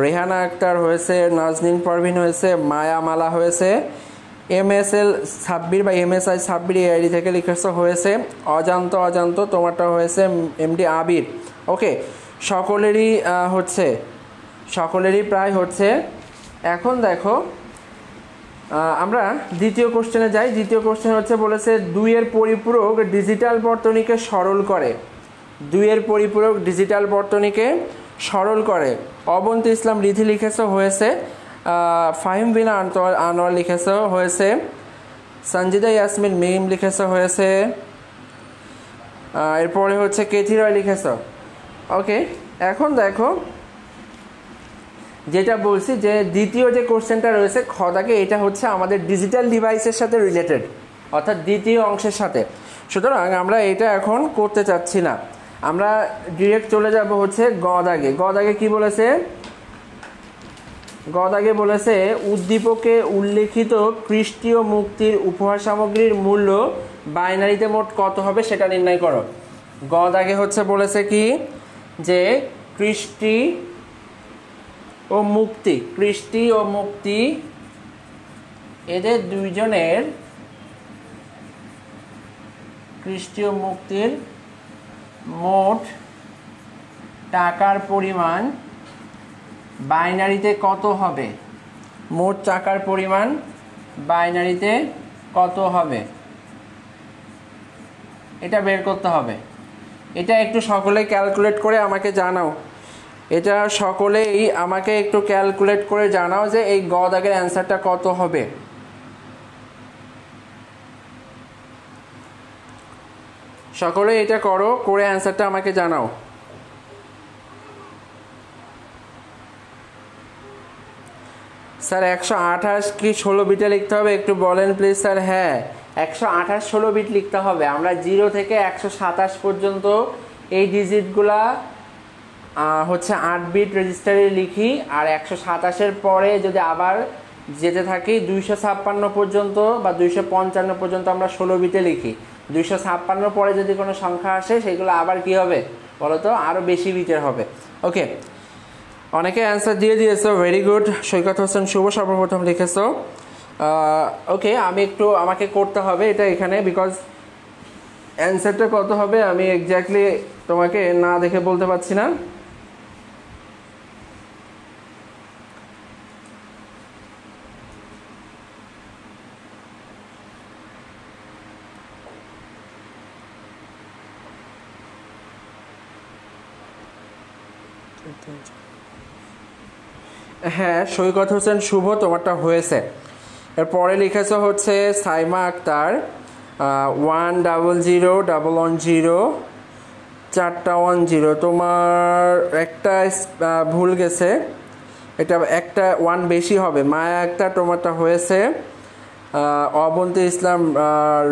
রেহানা আক্তার হয়েছে। নাজনীন পারভিন হয়েছে। মায়া মালা হয়েছে। MSL সাব্বির বা MSI সাব্বির এই আইডি থেকে লিখেছো, হয়েছে। অজান্ত তোমারটা হয়েছে। MD আবির, ওকে। সকলেরই প্রায় হচ্ছে। এখন দেখো, আমরা দ্বিতীয় কোশ্চেনে যাই। দ্বিতীয় কোশ্চেন হচ্ছে, বলেছে 2-এর পরিপূরক ডিজিটাল বর্তনীকে সরল করে। 2-এর পরিপূরক ডিজিটাল বর্তনীকে সরল করে। অবন্তী ইসলাম রিধি লিখেছো, হয়েছে। ফাহিম বিন আনোয়ার লিখেছো, হয়েছে। সঞ্জিদা ইয়াসমিন মিম লিখেছো, হয়েছে। এরপরে হচ্ছে কেথি রয় লিখেছো, ওকে। এখন দেখো, যেটা বলছি যে দ্বিতীয় যে কোশ্চেনটা রয়েছে খদাকে, এটা হচ্ছে আমাদের ডিজিটাল ডিভাইসের সাথে রিলেটেড, অর্থাৎ দ্বিতীয় অংশের সাথে। সুতরাং আমরা এটা এখন করতে চাচ্ছি না, আমরা ডিরেক্ট চলে যাব হচ্ছে গদাগে। গদাগে কি বলেছে? গদাগে বলেছে উদ্দীপকে উল্লেখিত খ্রিস্টীয় মুক্তির উপহার সামগ্রীর মূল্য বাইনারিতে মোট কত হবে সেটা নির্ণয় করো। গদাগে হচ্ছে বলেছে কি যে কৃষ্টি ও মুক্তি এদের দুইজনের খ্রিস্টীয় মুক্তির মোট টাকার পরিমাণ বাইনারিতে কত হবে, মোট টাকার পরিমাণ বাইনারিতে কত হবে এটা বের করতে হবে। এটা একটু সকলেই ক্যালকুলেট করে আমাকে জানাও, এটা সকলেই আমাকে একটু ক্যালকুলেট করে জানাও যে এই গ দাগের অ্যান্সারটা কত হবে। সকলে এটা করো, করে অ্যান্সারটা আমাকে জানাও। স্যার 128 কি 16 বিটে লিখতে হবে একটু বলেন প্লিজ স্যার। হ্যাঁ 128 16 বিট লিখতে হবে। আমরা 0 থেকে 127 পর্যন্ত এই ডিজিটগুলা হচ্ছে 8 বিট রেজিস্টারে লিখি, আর 127-এর পরে যদি আবার যেতে থাকি 256 পর্যন্ত বা 255 পর্যন্ত আমরা 16 বিটে লিখি। 256 পরে যদি কোনো সংখ্যা আসে সেগুলো আবার কি হবে বলো তো, আরও বেশি বিটের হবে। ওকে, অনেকে অ্যান্সার দিয়ে দিয়েছো, ভেরি গুড। সৈকত হোসেন শুভ সর্বপ্রথম লিখেছো। ওকে, আমাকে করতে হবে এটা এখানে, বিকজ অ্যান্সারটা কত হবে আমি এক্স্যাক্টলি তোমাকে না দেখে বলতে পারছি না। হ্যাঁ সৈকত হোসেন শুভ তোমারটা হয়েছে। এরপরে লিখেছো হচ্ছে সাইমা আক্তার 1001110 4টা 10। তোমার একটা ভুল গেছে, এটা একটা 1 বেশি হবে। মায়া আক্তার তোমারটা হয়েছে। অবন্তী ইসলাম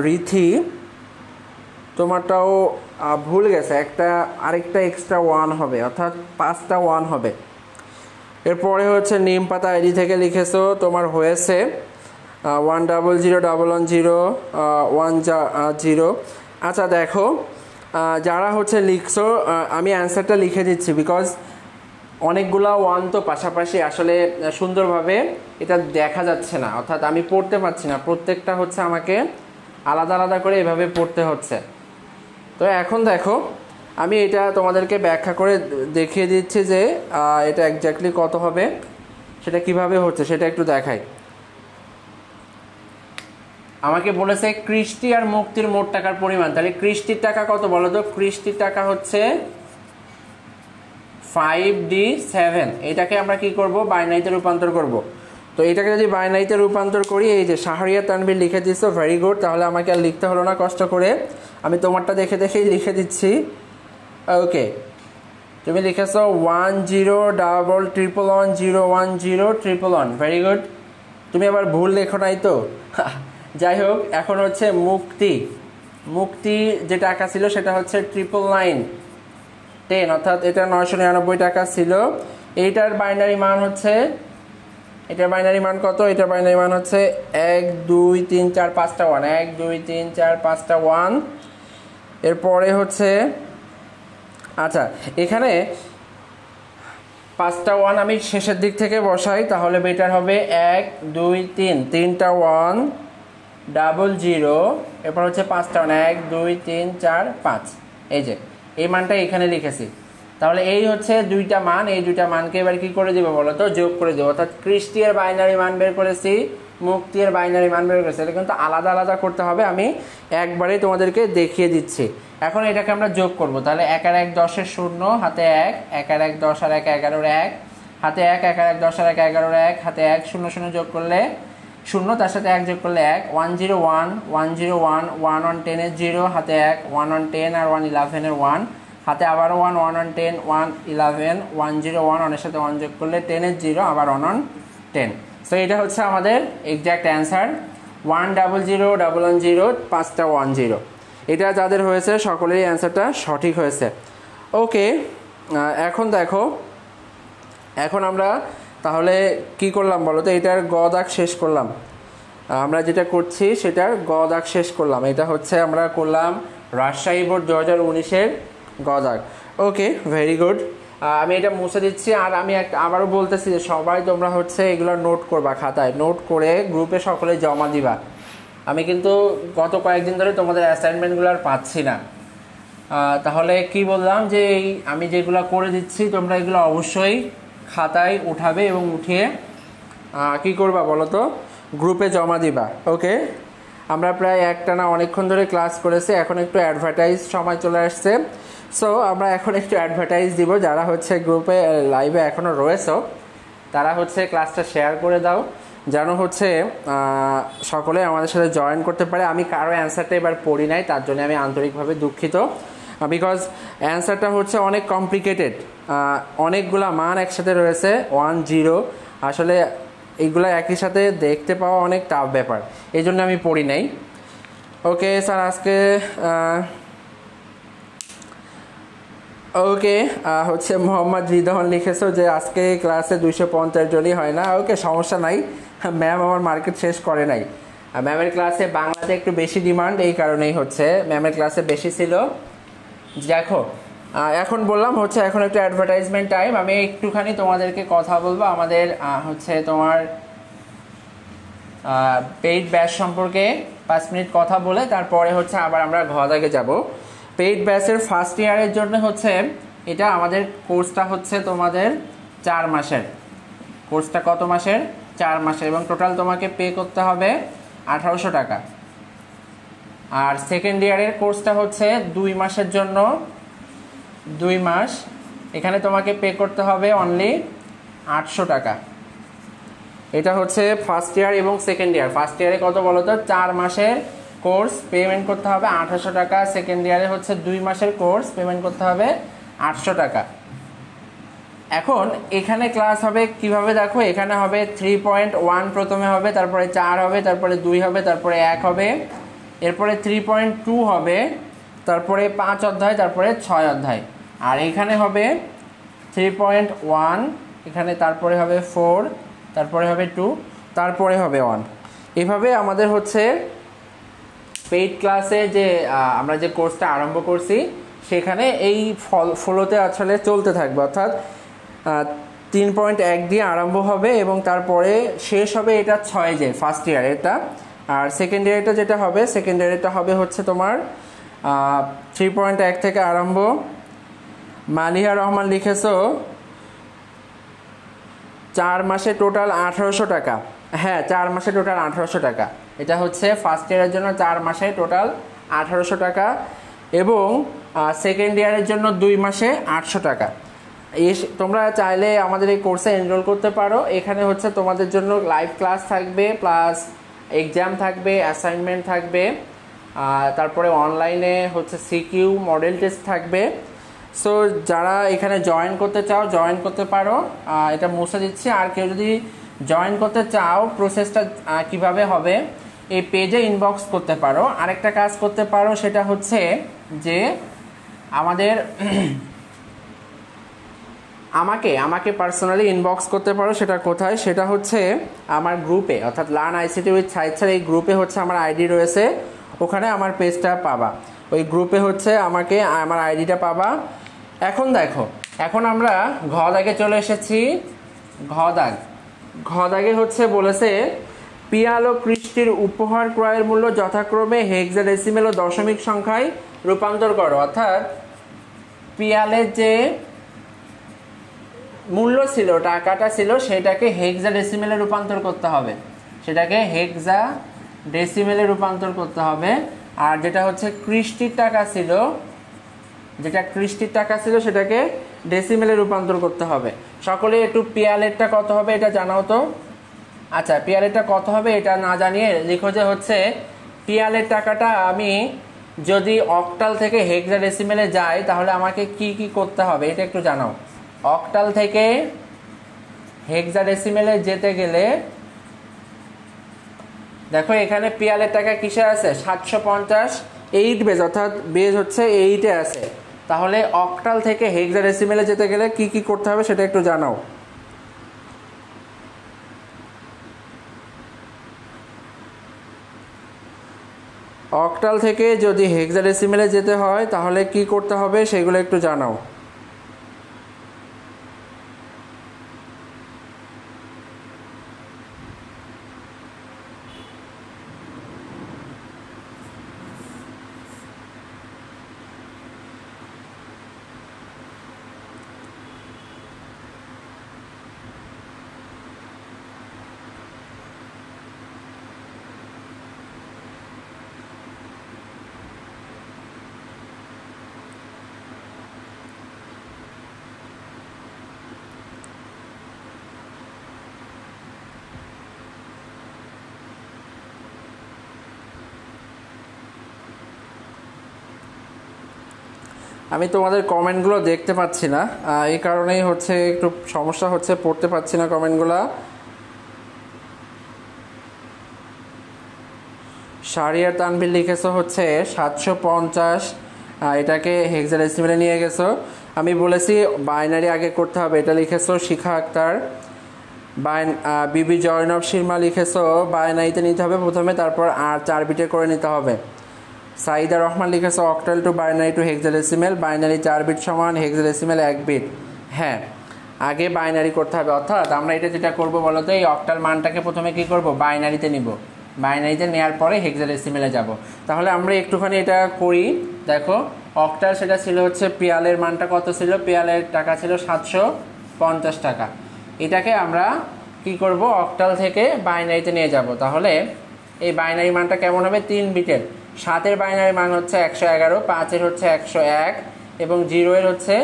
রিথি তোমারটাও ভুল গেছে, আরেকটা এক্সট্রা 1 হবে, অর্থাৎ 5টা 1 হবে। এরপরে হচ্ছে নিম পাতা আইডি থেকে লিখেছো, তোমার হয়েছে 100110110। আচ্ছা দেখো, যারা হচ্ছে লিখছো আমি অ্যান্সারটা লিখে দিচ্ছি, বিকজ অনেকগুলা 1 তো পাশাপাশি আসলে সুন্দরভাবে এটা দেখা যাচ্ছে না, অর্থাৎ আমি পড়তে পারছি না, প্রত্যেকটা হচ্ছে আমাকে আলাদা আলাদা করে এভাবে পড়তে হচ্ছে। তো এখন দেখো আমি এটা তোমাদেরকে ব্যাখ্যা করে দেখিয়ে দিচ্ছি যে এটা এক্স্যাক্টলি কত হবে, সেটা কিভাবে হচ্ছে সেটা একটু দেখাই। আমাকে বলেছে কৃষ্টি আর মুক্তির মোট টাকার পরিমাণ, তাহলে কৃষ্টির টাকা কত বলো তো? কৃষ্টির টাকা হচ্ছে 5D7। এটাকে আমরা কি করব? বাইনারিতে রূপান্তর করব। তো এটাকে যদি বাইনারিতে রূপান্তর করি, এই যে শাহরিয়া তানভীর লিখে দিচ্ছ, ভেরি গুড। তাহলে আমাকে আর লিখতে হলো না কষ্ট করে, আমি তোমারটা দেখে দেখেই লিখে দিচ্ছি। ওকে, তুমি লিখেছো 1011110101 ভেরি গুড। তুমি আবার ভুল লেখো নাই তো? যাই হোক, এখন হচ্ছে মুক্তি যে টাকা ছিল সেটা হচ্ছে 99910, অর্থাৎ এটা 999 টাকা ছিল। এইটার বাইনারি মান হচ্ছে, এটার বাইনারি মান কত? এটার বাইনারি মান হচ্ছে 1 2 3 4 5টা 1, 1 2 3 4 5টা 1। এরপরে হচ্ছে, আচ্ছা এখানে 5টা 1 আমি শেষের দিক থেকে বসাই, তাহলে বেটার হবে 1 2 3, 3টা 1 00, এরপর হচ্ছে 5টা 1, 1 2 3 4 5। এই যে এই মানটা এখানে লিখেছি। তাহলে এই হচ্ছে দুইটা মান, এই দুইটা মানকে এবার কি করে দিব বলো তো? যোগ করে দেবো। অর্থাৎ কৃষ্টির বাইনারি মান বের করেছি, মুক্তির বাইনারি মান বের করেছি। এটা কিন্তু আলাদা আলাদা করতে হবে, আমি একবারেই তোমাদেরকে দেখিয়ে দিচ্ছি। এখন এটাকে আমরা যোগ করব। তাহলে 1 আর 1 10 0, হাতে 1, 1 আর 1 10 আর 1 11 1, হাতে 1, 1 আর 1 10 আর 1 11 1, হাতে 1 0 0 যোগ করলে 0, তার সাথে 1 যোগ করলে 1, 101 101 1 on 10 এর 0, হাতে 1, 1 on 10 আর 1 11 এর 1, হাতে আবার 1 1 on 10 1 11 101 অনের সাথে 1 যোগ করলে 10 এর 0, আবার 1 on 10। সো এটা হচ্ছে আমাদের এক্স্যাক্ট অ্যান্সার 100110 5টা 10। এটা যাদের হয়েছে সকলেরই অ্যান্সারটা সঠিক হয়েছে। ওকে, এখন দেখো, এখন আমরা তাহলে কি করলাম বলো তো? এটার গ দাগ শেষ করলাম। আমরা যেটা করছি সেটার গ দাগ শেষ করলাম। এটা হচ্ছে আমরা করলাম রাজশাহী বোর্ড 2019-এর গ দাগ। ওকে, ভেরি গুড। আমি এটা মুছে দিচ্ছি। আর আমি আবারও বলতেছি যে সবাই তোমরা হচ্ছে এগুলো নোট করবা, খাতায় নোট করে গ্রুপে সকলে জমা দিবা। আমি কিন্তু গত কয়েকদিন ধরে তোমাদের অ্যাসাইনমেন্টগুলো আর পাচ্ছি না। তাহলে কি বললাম যে আমি যেগুলো করে দিচ্ছি তোমরা এগুলো অবশ্যই খাতায় উঠাবে এবং উঠিয়ে কি করবা বলো তো? গ্রুপে জমা দিবা। ওকে, আমরা প্রায় একটানা অনেকক্ষণ ধরে ক্লাস করেছি, এখন একটু অ্যাডভার্টাইজ সময় চলে আসছে। সো আমরা এখন একটু অ্যাডভার্টাইজ দিব। যারা হচ্ছে গ্রুপে লাইভে এখনও রয়েছো তারা হচ্ছে ক্লাসটা শেয়ার করে দাও, যেন হচ্ছে সকলে আমাদের সাথে জয়েন করতে পারে। আমি কারো অ্যান্সারটা এবার পড়ি নাই, তার জন্য আমি আন্তরিকভাবে দুঃখিত। বিকজ অ্যান্সারটা হচ্ছে অনেক কমপ্লিকেটেড, অনেকগুলা মান একসাথে রয়েছে 1 0, আসলে এইগুলো একই সাথে দেখতে পাওয়া অনেক টাফ ব্যাপার, এই জন্য আমি পড়ি নাই। ওকে স্যার, আজকে ওকে হচ্ছে মোহাম্মদ রিদওয়ান লিখেছো যে আজকে ক্লাসে 250 জনই হয় না। ওকে, সমস্যা নাই, ম্যাম আমার মার্কেট শেষ করে নাই। ম্যামের ক্লাসে বাংলাতে একটু বেশি ডিমান্ড, এই কারণেই হচ্ছে ম্যামের ক্লাসে বেশি ছিল। দেখো এখন বললাম হচ্ছে এখন একটু অ্যাডভার্টাইজমেন্ট টাইম। আমি একটুখানি তোমাদেরকে কথা বলবো আমাদের হচ্ছে তোমার পেইড ব্যাচ সম্পর্কে 5 মিনিট কথা বলে তারপরে হচ্ছে আবার আমরা ঘদাকে যাব। পেইড ব্যাচের ফার্স্ট ইয়ারের জন্য হচ্ছে এটা আমাদের কোর্সটা হচ্ছে তোমাদের 4 মাসের। কোর্সটা কত মাসের? 4 মাসের, এবং টোটাল তোমাকে পে করতে হবে 1800 টাকা। আর সেকেন্ড ইয়ারের কোর্সটা হচ্ছে 2 মাসের জন্য, 2 মাস, এখানে তোমাকে পে করতে হবে অনলি 800 টাকা। এটা হচ্ছে ফার্স্ট ইয়ার এবং সেকেন্ড ইয়ার। ফার্স্ট ইয়ারে কত বলো তো? 4 মাসের কোর্স পেমেন্ট করতে হবে 800 টাকা। সেকেন্ড ইয়ারে হচ্ছে 2 মাসের কোর্স পেমেন্ট করতে হবে 800 টাকা। এখন এখানে ক্লাস হবে কিভাবে দেখো, এখানে হবে 3.1 প্রথমে হবে, তারপরে 4 হবে, তারপরে 2 হবে, তারপরে 1 হবে, এরপরে 3.2 হবে, তারপরে 5 অধ্যায়, তারপরে 6 অধ্যায়। আর এখানে হবে 3.1, এখানে তারপরে হবে 4, তারপরে হবে 2, তারপরে হবে 1। এভাবে আমাদের হচ্ছে পেইড ক্লাসে যে আমরা যে কোর্সটা আরম্ভ করছি সেখানে এই ফলোতে আসলে চলতে থাকবে। অর্থাৎ 3.1 দিয়ে আরম্ভ হবে এবং তারপরে শেষ হবে এটা 6 যে ফার্স্ট ইয়ার এটা। আর সেকেন্ড ইয়ারটা যেটা হবে, সেকেন্ড ইয়ারটা হবে হচ্ছে তোমার 3.1 থেকে আরম্ভ। মালিহা রহমান লিখেছো 4 মাসে টোটাল 1800 টাকা। হ্যাঁ, 4 মাসে টোটাল 1800 টাকা। এটা হচ্ছে ফার্স্ট ইয়ারের জন্য 4 মাসে টোটাল 1800 টাকা, এবং সেকেন্ড ইয়ারের জন্য 2 মাসে 800 টাকা। তোমরা চাইলে আমাদের এই কোর্সে এনরোল করতে পারো। এখানে হচ্ছে তোমাদের জন্য লাইভ ক্লাস থাকবে, প্লাস এক্সাম থাকবে, অ্যাসাইনমেন্ট থাকবে, তারপরে অনলাইনে হচ্ছে সিকিউ মডেল টেস্ট থাকবে। সো যারা এখানে জয়েন করতে চাও জয়েন করতে পারো। এটা মুছে দিচ্ছি। আর কেউ যদি জয়েন করতে চাও, প্রসেসটা কিভাবে হবে, এই পেজে ইনবক্স করতে পারো। আরেকটা কাজ করতে পারো, সেটা হচ্ছে যে আমাদের আমাকে পার্সোনালি ইনবক্স করতে পারো। সেটা কোথায়? সেটা হচ্ছে আমার গ্রুপে, অর্থাৎ learn ICT with Saeed sir, এই গ্রুপে হচ্ছে আমার আইডি রয়েছে, ওখানে আমার পেজটা পাবা। ওই গ্রুপে হচ্ছে আমাকে আমার আইডিটা পাবা। এখন দেখো, এখন আমরা ঘ দাগে চলে এসেছি। ঘ দাগে হচ্ছে বলেছে পিয়াল ও কৃষ্টির উপহার ক্রয়ের মূল্য যথাক্রমে হেক্সাডেসিমেল ও দশমিক সংখ্যায় রূপান্তর করো। অর্থাৎ পিয়ালের যে মূল্য ছিল, টাকাটা ছিল, সেটাকে হেক্সাডেসিমেলে রূপান্তর করতে হবে। আর যেটা হচ্ছে কৃষ্টির টাকা ছিল, সেটাকে ডেসিমেলে রূপান্তর করতে হবে। সকলে একটু পিয়ালেরটা কত হবে এটা জানাও তো। আচ্ছা, পিয়ালেরটা কত হবে এটা না জানিয়ে লিখো যে হচ্ছে পিয়ালের টাকাটা আমি যদি অক্টাল থেকে হেক্সাডেসিমেলে যাই তাহলে আমাকে কি কি করতে হবে এটা একটু জানাও। অক্টাল থেকে হেক্সাডেসিমেলে যেতে গেলে দেখো এখানে পিয়ালের টাকা কিসে আছে? 750 8 বেজ, অর্থাৎ বেজ হচ্ছে 8-এ আছে। তাহলে অক্টাল থেকে হেক্সাডেসিমেলে যেতে গেলে কি কি করতে হবে সেটা একটু জানাও। অক্টাল থেকে যদি হেক্সাডেসিমেলে যেতে হয় তাহলে কি করতে হবে সেগুলো একটু জানাও। আমি তোমাদের কমেন্টগুলো দেখতে পাচ্ছি না, এই কারণেই হচ্ছে একটু সমস্যা হচ্ছে, পড়তে পাচ্ছি না কমেন্টগুলো। শারিয়ার তানভীর লিখেছো হচ্ছে 750, এটাকে হেক্সাডেসিমেলে নিয়ে গেছো। আমি বলেছি বাইনারি আগে করতে হবে, এটা লিখেছো শিখা আক্তার। বিবি জয়নব শর্মা লিখেছো বাইনারিতে নিতে হবে প্রথমে, তারপর আর 4 বিটে করে নিতে হবে। সাইদা রহমান লিখেছে octal to binary to hexadecimal, binary 4 bit সমান হেক্সাডেসিমেল 1 বিট। হ্যাঁ, আগে বাইনারি করতে হবে। অর্থাৎ আমরা এটা যেটা করব বলো তো, এই অক্টাল মানটাকে প্রথমে কি করব? বাইনারিতে নিব। বাইনারিতে নেওয়ার পরে হেক্সাডেসিমেলে যাব। তাহলে আমরা একটুখানি এটা করি। দেখো অক্টাল সেটা ছিল হচ্ছে পিয়ালের মানটা কত ছিল? পিয়ালের টাকা ছিল 750 টাকা। এটাকে আমরা কি করব? অক্টাল থেকে বাইনারিতে নিয়ে যাব। তাহলে এই বাইনারি মানটা কেমন হবে? 3 বিটের। 7-এর বাইনারি মান হচ্ছে 111, 5-এর হচ্ছে 101 এবং 0-এর হচ্ছে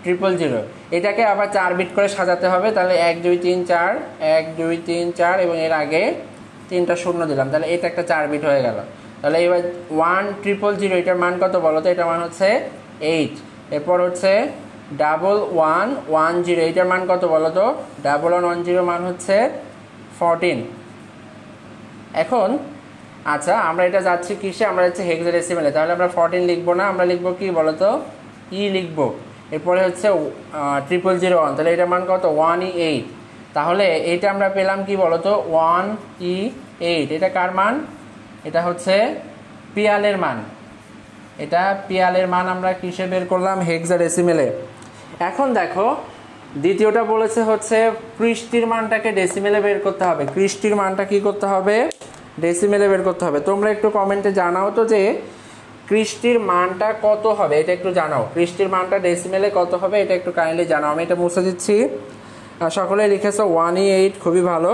000। এটাকে আবার 4 বিট করে সাজাতে হবে। তাহলে 1 2 3 4, 1 2 3 4 এবং এর আগে 3টা শূন্য দিলাম। তাহলে এটা একটা 4 বিট হয়ে গেল। তাহলে এবার 1000, এটার মান কত বলো তো? এটার মান হচ্ছে 8। এরপর হচ্ছে 1110, এটার মান কত বলো তো? 1110 মান হচ্ছে 14। এখন আচ্ছা, আমরা এটা যাচ্ছি কিসে? আমরা যাচ্ছি হেক্সাডেসিমেলে। তাহলে আমরা 14 লিখবো না, আমরা লিখবো কি বলো তো? ই লিখবো। এরপরে হচ্ছে 0001, তাহলে এটার মান কত? 1E8। তাহলে এইটা আমরা পেলাম কি বলো তো? 1E8। এটা কার মান? এটা হচ্ছে পিয়ালের মান। এটা পিয়ালের মান আমরা কিসে বের করলাম? হেক্সাডেসিমেলে। এখন দেখো দ্বিতীয়টা বলেছে হচ্ছে কৃষ্টির মানটাকে ডেসিমেলে বের করতে হবে। কৃষ্টির মানটা কি করতে হবে? ডেসিমেলে বের করতে হবে। তোমরা একটু কমেন্টে জানাও তো যে কৃষ্টির মানটা কত হবে এটা একটু জানাও। কৃষ্টির মানটা ডেসিমেলে কত হবে এটা একটু কাইন্ডলি জানাও। আমি এটা মুছে দিচ্ছি। সকলে লিখেছো 1E8, খুবই ভালো।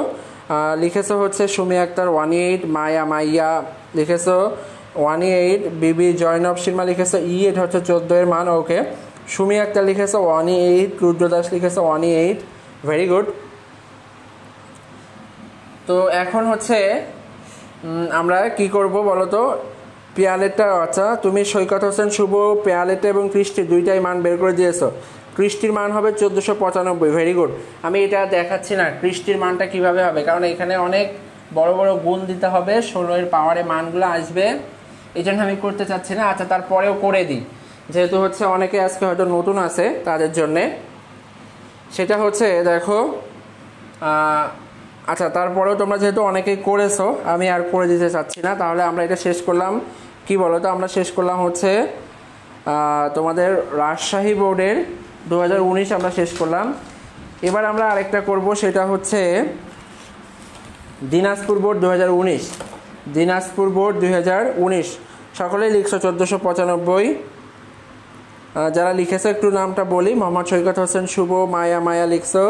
লিখেছো হচ্ছে সুমি আক্তার 1E8, মাইয়া লিখেছো 1E8, বিবি জয়নব শর্মা লিখেছো E8 হচ্ছে 14 এর মান। ওকে, সুমি আক্তার লিখেছো 1E8, রুদ্র দাস লিখেছো 1E8, ভেরি গুড। তো এখন হচ্ছে আমরা কি করব বলো তো, পেয়ালেটটা, আচ্ছা তুমি সৈকত হোসেন শুভ পেয়ালেটটা এবং কৃষ্টির দুইটাই মান বের করে দিয়েছো। কৃষ্টির মান হবে 1495, ভেরি গুড। আমি এটা দেখাচ্ছি না কৃষ্টির মানটা কিভাবে হবে, কারণ এখানে অনেক বড় বড় গুণ দিতে হবে, 16 এর পাওয়ারে মানগুলো আসবে, এই জন্য আমি করতে চাচ্ছি না। আচ্ছা তারপরেও করে দিই, যেহেতু হচ্ছে অনেকে আজকে হয়তো নতুন আছে তাদের জন্যে। সেটা হচ্ছে দেখো, আচ্ছা তারপরেও তোমরা যেহেতু অনেকেই করেছো আমি আর করে দিতে চাচ্ছি না, তাহলে আমরা এটা শেষ করলাম। কি বলো তো, আমরা শেষ করলাম হচ্ছে তোমাদের রাজশাহী বোর্ডের 2019 আমরা শেষ করলাম। এবার আমরা আরেকটা করব, সেটা হচ্ছে দিনাজপুর বোর্ড 2019। দিনাজপুর বোর্ড 2019 সকলেই লিখছো 1495। যারা লিখেছো একটু নামটা বলি, মোহাম্মদ সৈকত হোসেন শুভ, মায়া লিখছো,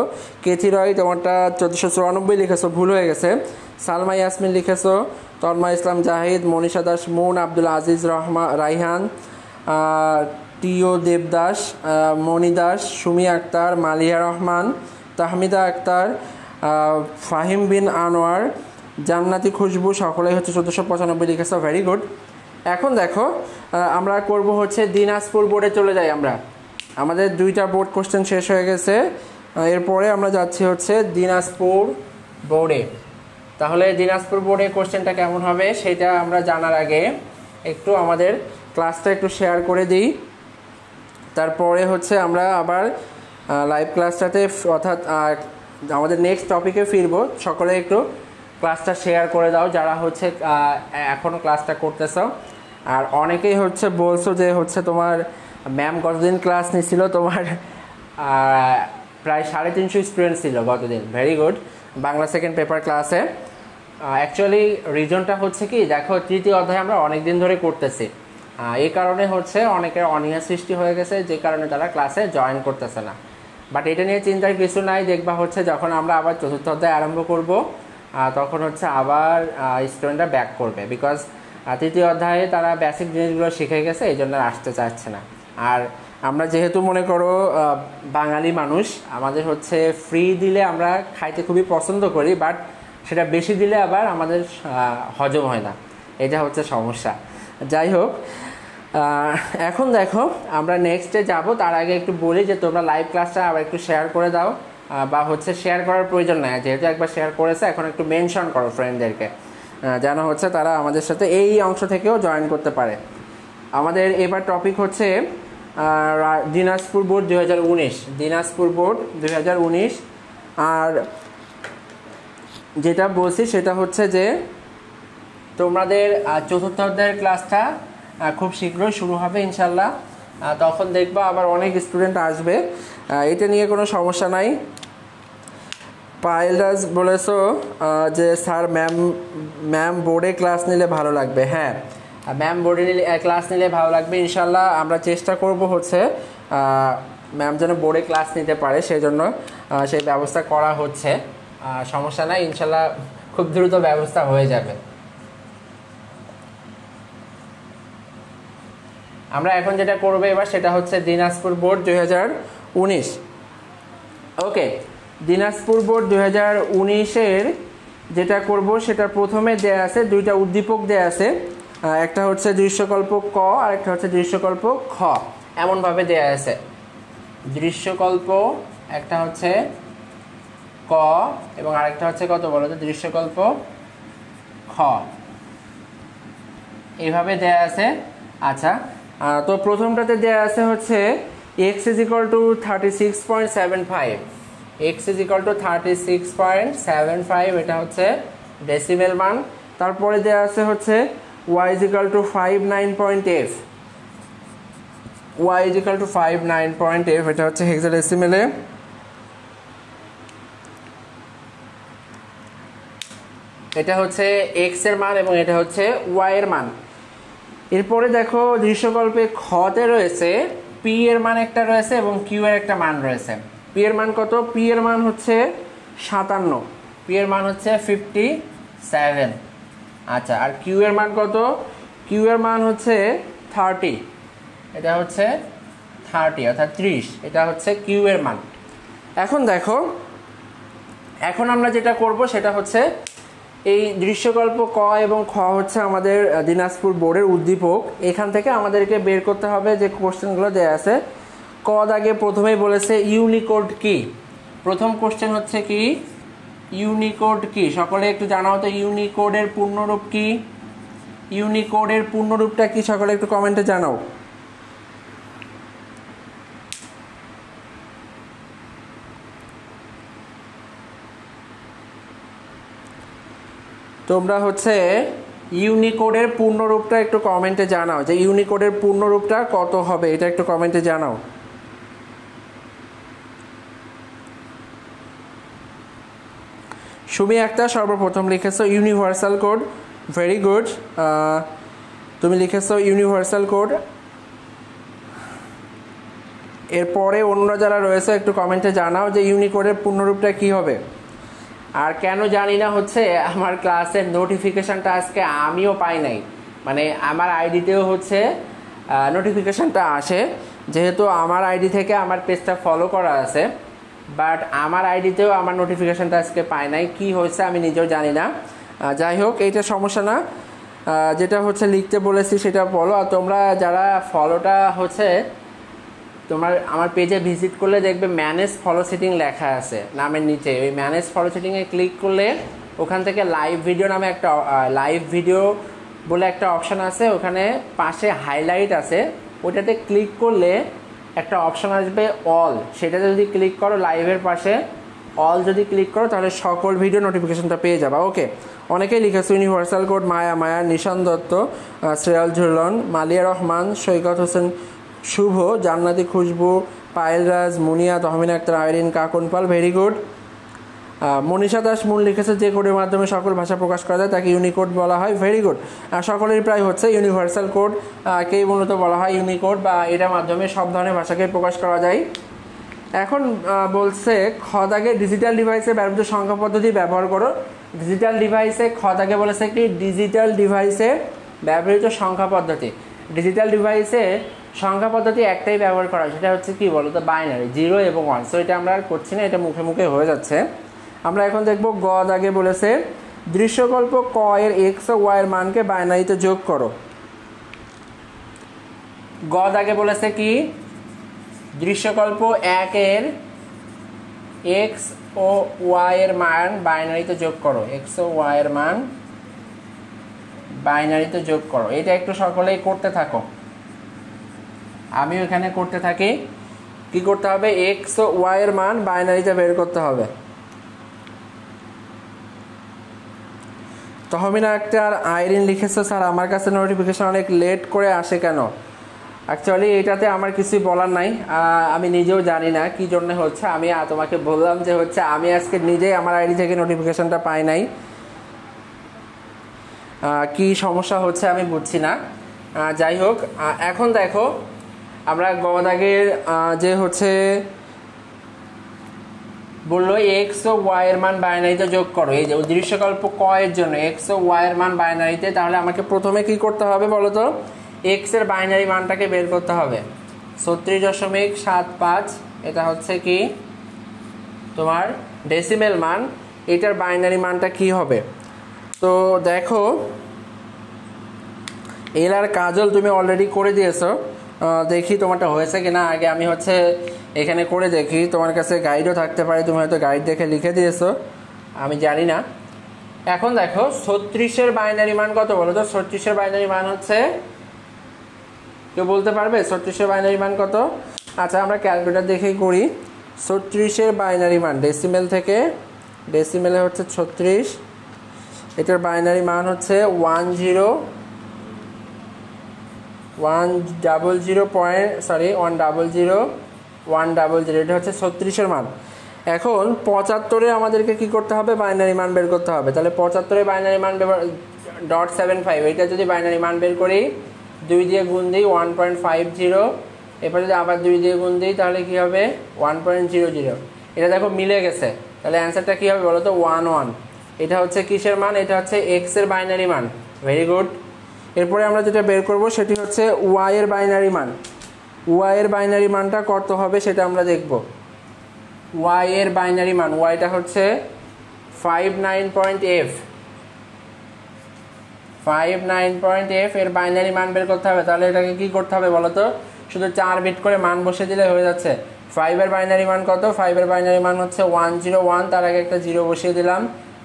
কেথি রয় তোমারটা 1494 লিখেছো, ভুল হয়ে গেছে। সালমা ইয়াসমিন লিখেছো, তন্মা ইসলাম জাহিদ, মনীষা দাস মুন, আব্দুল আজিজ রাইহান, টিও দেবদাস, মণি দাস, সুমি আক্তার, মালিয়া রহমান, তাহমিদা আক্তার, ফাহিম বিন আনোয়ার, জান্নাতি খুশবু সকলেই হচ্ছে 1495 লিখেছো, ভেরি গুড। এখন দেখো আমরা করব হচ্ছে দিনাজপুর বোর্ডে চলে যাই আমরা। আমাদের দুইটা বোর্ড কোশ্চেন শেষ হয়ে গেছে, এরপরে আমরা যাচ্ছি হচ্ছে দিনাজপুর বোর্ডে। তাহলে দিনাজপুর বোর্ডে কোশ্চেনটা কেমন হবে সেটা আমরা জানার আগে একটু আমাদের ক্লাসটা একটু শেয়ার করে দিই, তারপরে হচ্ছে আমরা আবার লাইভ ক্লাসটাতে অর্থাৎ আমাদের নেক্সট টপিকে ফিরবো। সকলে একটু ক্লাসটা শেয়ার করে দাও যারা হচ্ছে এখনও ক্লাসটা করতেছো। আর অনেকেই হচ্ছে বলছো যে হচ্ছে তোমার ম্যাম গতদিন ক্লাস নিছিল, তোমার প্রায় 350 স্টুডেন্ট ছিল গতদিন, very good, Bangla second paper ক্লাসে। অ্যাকচুয়ালি রিজনটা হচ্ছে কি, দেখো তৃতীয় অধ্যায় আমরা অনেক দিন ধরে করতেছি, এই কারণে হচ্ছে অনেকের অনীহা সৃষ্টি হয়ে গেছে, যে কারণে তারা ক্লাসে জয়েন করতেছে না। বাট এটা নিয়ে চিন্তার কিছু নাই, দেখবা হচ্ছে যখন আমরা আবার চতুর্থ অধ্যায় আরম্ভ করব তখন হচ্ছে আবার স্টুডেন্টরা ব্যাক করবে, বিকজ তৃতীয় অধ্যায়ে তারা বেসিক জিনিসগুলো শিখে গেছে, এই জন্য আসতে চাচ্ছে না। আর আমরা যেহেতু মনে করো বাঙালি মানুষ, আমাদের হচ্ছে ফ্রি দিলে আমরা খাইতে খুবই পছন্দ করি, বাট সেটা বেশি দিলে আবার আমাদের হজম হয় না, এটা হচ্ছে সমস্যা। যাই হোক, এখন দেখো আমরা নেক্সটে যাব, তার আগে একটু বলি যে তোমরা লাইভ ক্লাসটা আবার একটু শেয়ার করে দাও, বা হচ্ছে শেয়ার করার প্রয়োজন নাই, যেহেতু একবার শেয়ার করেছে এখন একটু মেনশন করো ফ্রেন্ডদেরকে, যেন হচ্ছে তারা আমাদের সাথে এই অংশ থেকেও জয়েন করতে পারে। আমাদের এবার টপিক হচ্ছে দিনাজপুর বোর্ড 2019, দিনাজপুর বোর্ড 2019। আর যেটা বলছি সেটা হচ্ছে যে তোমাদের চতুর্থ অধ্যায়ের ক্লাসটা খুব শীঘ্রই শুরু হবে ইনশাল্লাহ, তখন দেখবা আবার অনেক স্টুডেন্ট আসবে, এটা নিয়ে কোনো সমস্যা নাই। পায়েলরাজ বলেছো যে স্যার ম্যাম বোর্ডে ক্লাস নিলে ভালো লাগবে। হ্যাঁ, ম্যাম বোর্ডে ক্লাস নিলে ভালো লাগবে ইনশাল্লাহ। আমরা চেষ্টা করব হচ্ছে ম্যাম যেন বোর্ডে ক্লাস নিতে পারে, সেই জন্য সেই ব্যবস্থা করা হচ্ছে, সমস্যা নাই ইনশাল্লাহ, খুব দ্রুত ব্যবস্থা হয়ে যাবে। আমরা এখন যেটা করবো এবার সেটা হচ্ছে দিনাজপুর বোর্ড 2019। ওকে, দিনাজপুর বোর্ড 2019-এর যেটা করব সেটা প্রথমে দেয়া আছে দুইটা উদ্দীপক দেয়া আছে, একটা হচ্ছে দৃশ্যকল্প ক আর একটা হচ্ছে দৃশ্যকল্প খ, এমনভাবে দেয়া আছে। দৃশ্যকল্প একটা হচ্ছে ক এবং আরেকটা হচ্ছে কত বলো তো, দৃশ্যকল্প খ, এইভাবে দেয়া আছে। আচ্ছা, তো প্রথমটাতে দেয়া আছে হচ্ছে x = 36.75, x = 36.75, এটা হচ্ছে ডেসিমেল মান। তারপরে দেয়া আছে হচ্ছে y = 59.f, y = 59.f, এটা হচ্ছে হেক্সাডেসিমেলে। এটা হচ্ছে x এর মান এবং এটা হচ্ছে y এর মান। এরপরে দেখো দৃশ্যকল্পে খতে রয়েছে পি এর মান একটা রয়েছে এবং কিউ এর একটা মান রয়েছে। পি এর মান কত? পি এর মান হচ্ছে 57, পি এর মান হচ্ছে 57। আচ্ছা, আর কিউ এর মান কত? কিউ এর মান হচ্ছে 30, এটা হচ্ছে 30 অর্থাৎ 30, এটা হচ্ছে কিউ এর মান। এখন দেখো, এখন আমরা যেটা করব সেটা হচ্ছে এই দৃশ্যকল্প ক এবং খ হচ্ছে আমাদের দিনাজপুর বোর্ডের উদ্দীপক। এখান থেকে আমাদেরকে বের করতে হবে যে কোশ্চেনগুলো দেওয়া আছে। ক দাগে প্রথমেই বলেছে ইউনিকোড কি। প্রথম কোশ্চেন হচ্ছে কি ইউনিকোড কি, সকলে একটু জানাও তো ইউনিকোডের পূর্ণরূপ কি? ইউনিকোডের পূর্ণরূপটা কি সকলে একটু কমেন্টে জানাও। তোমরা হচ্ছে ইউনিকোডের পূর্ণরূপটা একটু কমেন্টে জানাও যে ইউনিকোডের পূর্ণরূপটা কত হবে, এটা একটু কমেন্টে জানাও। সুমি আক্তার সর্বপ্রথম লিখেছো ইউনিভার্সাল কোড, ভেরি গুড। তুমি লিখেছো ইউনিভার্সাল কোড। এরপরে অন্যরা যারা রয়েছে একটু কমেন্টে জানাও যে ইউনিকোডের পূর্ণরূপটা কি হবে। আর কেন জানি না হচ্ছে আমার ক্লাসের নোটিফিকেশানটা আজকে আমিও পাই নাই, মানে আমার আইডিতেও হচ্ছে নোটিফিকেশানটা আসে, যেহেতু আমার আইডি থেকে আমার পেজটা ফলো করা আছে, বাট আমার আইডিতেও আমার নোটিফিকেশানটা আজকে পাই নাই। কি হয়েছে আমি নিজেও জানি না। যাই হোক, এইটা সমস্যা না, যেটা হচ্ছে লিখতে বলেছি সেটা বলো। আর তোমরা যারা ফলোটা হচ্ছে তোমার আমার পেজে ভিজিট করলে দেখবে ম্যানেজ ফলো সেটিং লেখা আছে নামের নিচে। ওই ম্যানেজ ফলো সেটিংয়ে ক্লিক করলে ওখান থেকে লাইভ ভিডিও নামে একটা লাইভ ভিডিও বলে একটা অপশান আছে, ওখানে পাশে হাইলাইট আছে, ওটাতে ক্লিক করলে একটা অপশান আসবে অল, সেটাতে যদি ক্লিক করো লাইভের পাশে অল যদি ক্লিক করো তাহলে সকল ভিডিও নোটিফিকেশনটা পেয়ে যাবা। ওকে, অনেকেই লিখেছে ইউনিভার্সাল কোড, মায়া, নিশান দত্ত, শ্রেয়াল ঝুলন, মালিয়া রহমান, সৈকত হোসেন শুভ, জান্নাতি খুশবু, পায়েল রাজ, মুনিয়া, তহমিনা আক্তার, আইরিন, কাকন পাল, ভেরি গুড। মনীষা দাস মূল লিখেছে যে কোডের মাধ্যমে সকল ভাষা প্রকাশ করা যায় তাকে ইউনিকোড বলা হয়, ভেরি গুড। সকলের প্রায় হচ্ছে ইউনিভার্সাল কোড কেই মূলত বলা হয় ইউনিকোড, বা এটার মাধ্যমে সব ধরনের ভাষাকে প্রকাশ করা যায়। এখন বলছে খ দাগে ডিজিটাল ডিভাইসে ব্যবহৃত সংখ্যা পদ্ধতি ব্যবহার করো। ডিজিটাল ডিভাইসে খ দাগে বলেছে কি ডিজিটাল ডিভাইসে ব্যবহৃত সংখ্যা পদ্ধতি। ডিজিটাল ডিভাইসে সংখ্যা পদ্ধতি একটাই ব্যবহার করা, সেটা হচ্ছে কি বলো তো, বাইনারি, 0 এবং 1। সো এটা আমরা আর করছি না, এটা মুখে মুখে হয়ে যাচ্ছে। আমরা এখন দেখব গ দাগে বলেছে দৃশ্যকল্প ক এর এক্স ও ওয়াই এর মানকে বাইনারিতে যোগ করো। গ দাগে বলেছে কি দৃশ্যকল্প 1 এর এক্স ও ওয়াই এর মান বাইনারিতে যোগ করো। এক্স ও ওয়াই এর মান বাইনারিতে যোগ করো। এটা একটু সকলেই করতে থাকো, আমিও এখানে করতে থাকি। কি করতে হবে? এক্স ও ওয়াই এর মান বাইনারিতে বের করতে হবে। তহমিনা আক্তার, আইরিন লিখেছে স্যার আমার কাছে নোটিফিকেশন অনেক লেট করে আসে কেন? অ্যাকচুয়ালি এটাতে আমার কিছুই বলার নাই, আমি নিজেও জানি না কি জন্য হচ্ছে। আমি তোমাকে বললাম যে হচ্ছে আমি আজকে নিজেই আমার আইডি থেকে নোটিফিকেশনটা পাই নাই, কি সমস্যা হচ্ছে আমি বুঝছি না। যাই হোক, এখন দেখো আমরা গ দাগের যে হচ্ছে বললো এক্স ও ওয়াই এর মান বাইনারিতে যোগ করো, এই যে দৃশ্যকল্প ক এর জন্য এক্স ও ওয়াই এর মান বাইনারিতে, তাহলে আমাকে প্রথমে কি করতে হবে বলো তো? এক্স এর বাইনারি মানটাকে বের করতে হবে। 36.75, এটা হচ্ছে কি তোমার ডেসিমেল মান, এটার বাইনারি মানটা কি হবে? তো দেখো এল আর কাজল তুমি অলরেডি করে দিয়েছো, দেখি তোমারটা হয়েছে কিনা। আগে আমি হচ্ছে এখানে করে দেখি, তোমার কাছে গাইডও থাকতে পারে, তুমি হয়তো গাইড দেখে লিখে দিয়েছো, আমি জানি না। এখন দেখো 36-এর বাইনারি মান কত বলো তো? 36-এর বাইনারি মান হচ্ছে, কেউ বলতে পারবে 36-এর বাইনারি মান কত? আচ্ছা আমরা ক্যালকুলেটর দেখেই করি। 36-এর বাইনারি মান ডেসিমেল থেকে, ডেসিমেলে হচ্ছে 36, এটার বাইনারি মান হচ্ছে 100.100, এটা হচ্ছে 36-এর মান। এখন 75-এ আমাদেরকে কি করতে হবে? বাইনারি মান বের করতে হবে। তাহলে 75-এর বাইনারি মান .75, এটা যদি বাইনারি মান বের করি 2 দিয়ে গুণ দিই 1.50, এরপর যদি আবার 2 দিয়ে গুণ দিই তাহলে কি হবে 1.00। এটা দেখো মিলে গেছে, তাহলে অ্যান্সারটা কি হবে বলো তো 1 এটা হচ্ছে কিসের মান, এটা হচ্ছে এক্স এর বাইনারি মান। Very good. এরপরে আমরা যেটা বের করব সেটি হচ্ছে ওয়াই এর বাইনারি মান। ওয়াই এর বাইনারি মানটা কত হবে সেটা আমরা দেখব। ওয়াই এর বাইনারি মান, ওয়াইটা হচ্ছে 59.f, 59.f এর বাইনারি মান বের করতে হবে। তাহলে এটাকে কি করতে হবে বলো তো, শুধু 4 বিট করে মান বসিয়ে দিলে হয়ে যাচ্ছে। 5 এর বাইনারি মান কত, 5 এর বাইনারি মান হচ্ছে 101, তার আগে একটা 0 বসিয়ে দিলাম।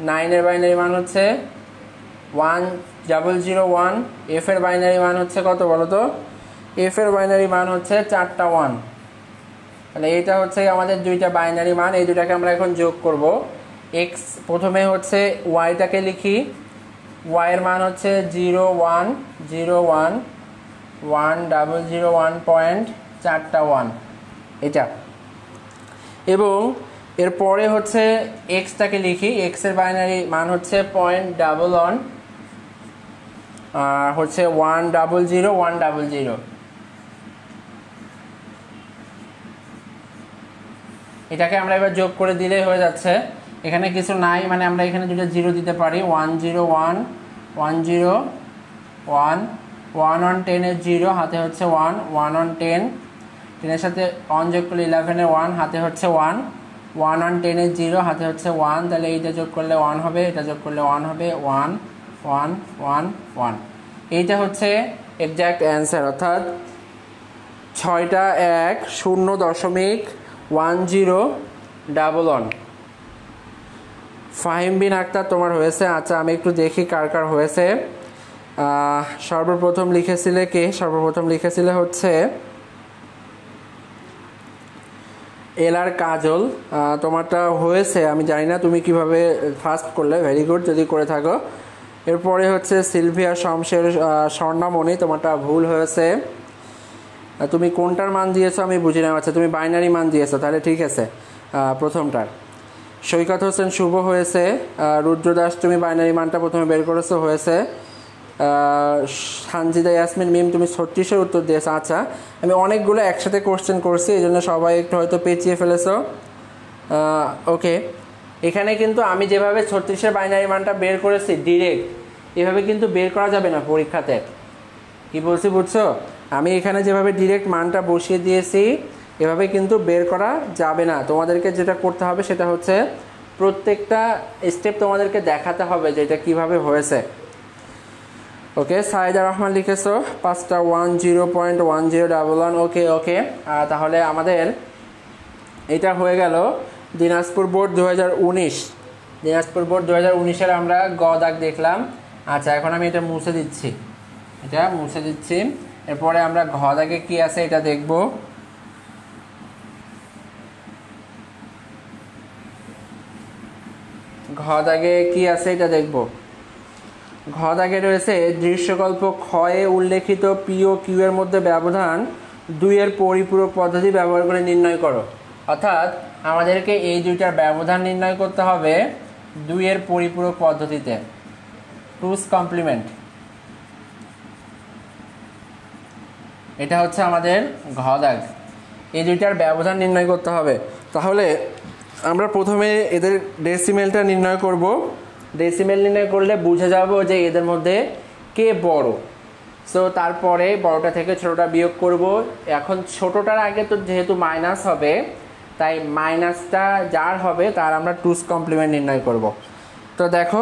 9 এর বাইনারি মান হচ্ছে 1001, এফ এর বাইনারি মান হচ্ছে কত বলো তো, এফ এর বাইনারি মান হচ্ছে 4টা 1। তাহলে এইটা হচ্ছে আমাদের দুইটা বাইনারি মান, এই দুটাকে আমরা এখন যোগ করব। এক্স প্রথমে হচ্ছে ওয়াইটাকে লিখি, ওয়াই এর মান হচ্ছে 01011001.4টা 1 এটা। এবং এরপরে হচ্ছে এক্সটাকে লিখি, এক্স এর বাইনারি মান হচ্ছে 0.11 হচ্ছে 1000100। এটাকে আমরা এবার যোগ করে দিলেই হয়ে যাচ্ছে। এখানে কিছু নাই, মানে আমরা এখানে দুটো 0 দিতে পারি, 101 101 1 on 10 এর 0, হাতে হচ্ছে 1 1 on 10, 10 এর সাথে 1 যোগ করলে 11 এর 1, হাতে হচ্ছে 1 1 on 10 এর 0, হাতে হচ্ছে 1। তাহলে এইটা যোগ করলে 1 হবে, এটা যোগ করলে 1 হবে, 1 1 1 1। এইটা হচ্ছে এক্সাক্ট অ্যান্সার, অর্থাৎ 6টা 1 0.1011। ফাহিম বিন আক্তার তোমার হয়েছে। আচ্ছা আমি একটু দেখি কার কার হয়েছে। সর্বপ্রথম লিখেছিলে কে, সর্বপ্রথম লিখেছিলে হচ্ছে এলার কাজল, তোমারটা হয়েছে, আমি জানি না তুমি কিভাবে ফার্স্ট করলে, ভেরি গুড যদি করে থাকো। এরপরে হচ্ছে সিলভিয়া শমশের স্বর্ণামণি, তোমারটা ভুল হয়েছে। তুমি কোনটার মান দিয়েছো আমি বুঝি না। আচ্ছা তুমি বাইনারি মান দিয়েছো, তাহলে ঠিক আছে প্রথমটার। সৈকত হোসেন শুভ হয়েছে। রুদ্র দাস তুমি বাইনারি মানটা প্রথমে বের করেছো, হয়েছে। সানজিদা ইয়াসমিন মিম তুমি 36-এর উত্তর দিয়েছো। আচ্ছা আমি অনেকগুলো একসাথে কোশ্চেন করছি, এই জন্য সবাই একটু হয়তো পেঁচিয়ে ফেলেছো। ওকে, এখানে কিন্তু আমি যেভাবে 36-এর বাইনারি মানটা বের করেছি ডিরেক্ট, এভাবে কিন্তু বের করা যাবে না পরীক্ষাতে। কি বলছি বুঝছো, আমি এখানে যেভাবে ডিরেক্ট মানটা বসিয়ে দিয়েছি এভাবে কিন্তু বের করা যাবে না। তোমাদেরকে যেটা করতে হবে সেটা হচ্ছে প্রত্যেকটা স্টেপ তোমাদেরকে দেখাতে হবে যে এটা কীভাবে হয়েছে। ওকে, সাইদা রহমান লিখেছো 5টা 10.1011। ওকে ওকে, তাহলে আমাদের এটা হয়ে গেল দিনাজপুর বোর্ড 2019। দিনাজপুর বোর্ড 2019-এর আমরা গ দাগ দেখলাম। আচ্ছা এখন আমি এটা মুছে দিচ্ছি, এটা মুছে দিচ্ছি। এরপরে আমরা ঘ দাগে কি আছে এটা দেখব। ঘ দাগে কি আছে এটা দেখব। ঘ দাগে রয়েছে দৃশ্যকল্প ক্ষয়ে উল্লেখিত পি ও কিউ এর মধ্যে ব্যবধান 2 এর পরিপূরক পদ্ধতি ব্যবহার করে নির্ণয় করো। অর্থাৎ আমাদেরকে এই দুইটার ব্যবধান নির্ণয় করতে হবে 2 এর পরিপূরক পদ্ধতিতে, টুস কমপ্লিমেন্ট। এটা হচ্ছে আমাদের ঘ দাগ, এই দুইটার ব্যবধান নির্ণয় করতে হবে। তাহলে আমরা প্রথমে এদের ডেসিমেলটা নির্ণয় করব। ডেসিমেল নির্ণয় করলে বুঝে যাব যে এদের মধ্যে কে বড়। সো তারপরে বড়টা থেকে ছোটটা বিয়োগ করব। এখন ছোটটার আগে তো যেহেতু মাইনাস হবে, তাই মাইনাসটা যার হবে তার আমরা টুস কমপ্লিমেন্ট নির্ণয় করব। তো দেখো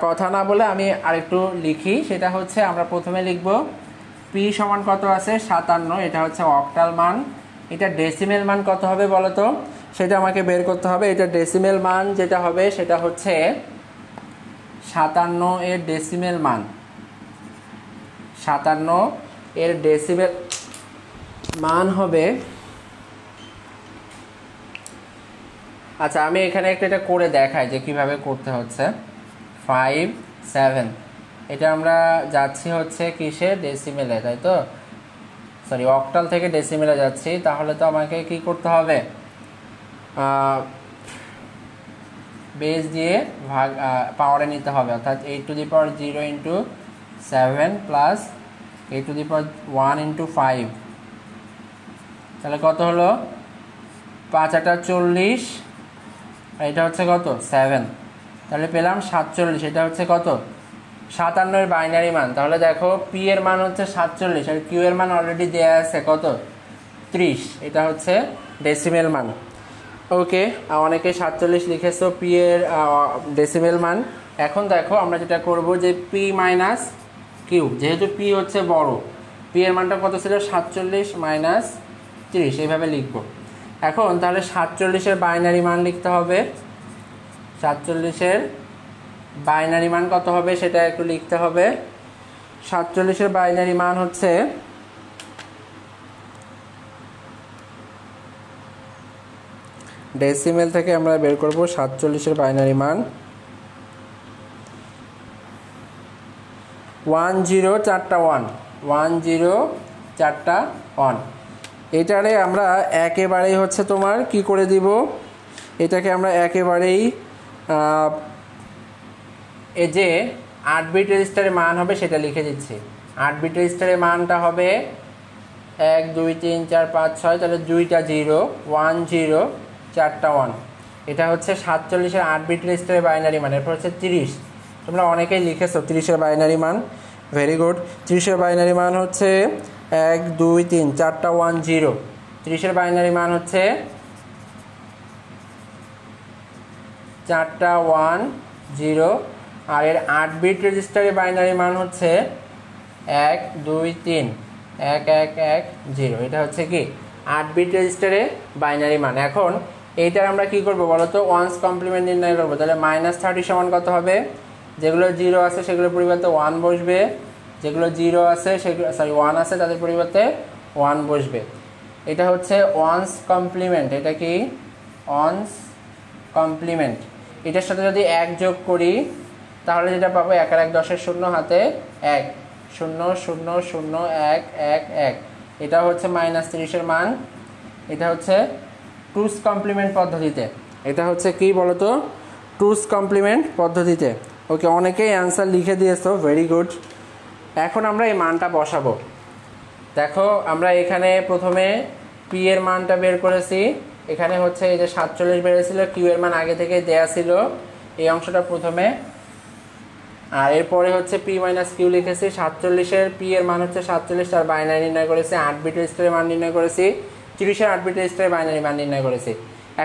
কথা না বলে আমি আরেকটু লিখি, সেটা হচ্ছে আমরা প্রথমে লিখব পি সমান কত আছে 57, এটা হচ্ছে অক্টাল মান। এটা ডেসিমেল মান কত হবে বলো তো, সেটা আমাকে বের করতে হবে। এটা ডেসিমেল মান যেটা হবে সেটা হচ্ছে 57 এর ডেসিমেল মান, 57 এর ডেসিমেল মান হবে। আচ্ছা আমি এখানে একটু এটা করে দেখাই যে কিভাবে করতে হচ্ছে। 5 7 এটা আমরা যাচ্ছি হচ্ছে কিসে, ডেসিমেলে, তাই তো, সরি অক্টাল থেকে ডেসিমেলে যাচ্ছি। তাহলে তো আমাকে কি করতে হবে, বেস দিয়ে ভাগ পাওয়ারে নিতে হবে, অর্থাৎ 8 to the power 0 × 7 plus a to the power 1 into 5, তাহলে কত হলো 5 8 40, আর এটা হচ্ছে কত 7, তাহলে পেলাম 47। এটা হচ্ছে কত 57 এর বাইনারি মান। তাহলে দেখো পি এর মান হচ্ছে 47 আর কিউ এর মান অলরেডি দেয়া আছে কত 30, এটা হচ্ছে ডেসিমেল মান। ওকে, অনেকে 47 লিখেছো পি এর ডেসিমেল মান। এখন দেখো আমরা যেটা করব যে পি মাইনাস কিউ, যেহেতু পি হচ্ছে বড়, পি এর মানটা কত ছিল 47 মাইনাস 30, এইভাবে লিখব। এখন তাহলে 47-এর বাইনারি মান লিখতে হবে। 47-এর বাইনারি মান কত হবে সেটা একটু লিখতে হবে। 47-এর বাইনারি মান হচ্ছে ডেসিমেল থেকে আমরা বের করব 47-এর বাইনারি মান 10 4টা 1, 10 4টা 1। এটারে আমরা একেবারেই হচ্ছে তোমার কি করে দিব, এটাকে আমরা একেবারেই এই যে 8 বিট রেজিস্টারের মান হবে সেটা লিখে দিচ্ছি। 8 বিট রেজিস্টারের মানটা হবে 1 2 3 4 5 6, তাহলে 2টা 0, 1 0 4টা 1। এটা হচ্ছে 47-এর 8 বিট রেজিস্টারের বাইনারি মান। এরপর হচ্ছে 30, তোমরা অনেকেই লিখেছো 30-এর বাইনারি মান, ভেরি গুড। 30-এর বাইনারি মান হচ্ছে 1 2 3 4টা 1 0, 30-এর বাইনারি মান হচ্ছে 4টা 1 0, আর এর 8 বিট রেজিস্টারের বাইনারি মান হচ্ছে 1 2 3 1 1 1 0। এটা হচ্ছে কি 8 বিট রেজিস্টারে বাইনারি মান। এখন এইটার আমরা কি করব বলো তো, ওয়ান্স কমপ্লিমেন্ট নির্ণয় করব। তাহলে -30 সমান কত হবে, যেগুলো 0 আছে সেগুলোর পরিবর্তে 1 বসবে, যেগুলো 0 আছে সেগুলো 1 আছে তাদের পরিবর্তে 1 বসবে। এটা হচ্ছে ওয়ান্স কমপ্লিমেন্ট। এটা কি ওয়ান্স কমপ্লিমেন্ট। এটার সাথে যদি 1 যোগ করি তাহলে যেটা পাবো 1 আর 1 10-এর 0 হাতে 1 0 0 0 1 1 1। এটা হচ্ছে -30-এর মান। এটা হচ্ছে টুস কমপ্লিমেন্ট পদ্ধতিতে। এটা হচ্ছে কি বলতো, টুস কমপ্লিমেন্ট পদ্ধতিতে। ওকে, অনেকেই অ্যান্সার লিখে দিয়েছো, ভেরি গুড। এখন আমরা এই মানটা বসাবো। দেখো আমরা এখানে প্রথমে পি এর মানটা বের করেছি। এখানে হচ্ছে এই যে 47 বেড়েছিল, কিউ এর মান আগে থেকে দেয়া ছিল, এই অংশটা প্রথমে। আর এরপরে হচ্ছে পি মাইনাস কিউ লিখেছি। 47-এর পি এর মান হচ্ছে 47, তার বাইনারি নির্ণয় করেছি। 8 বিট রেজিস্টারের মান নির্ণয় করেছি। 30-এর 8 বিট রেজিস্টারের বাইনারি মান নির্ণয় করেছি।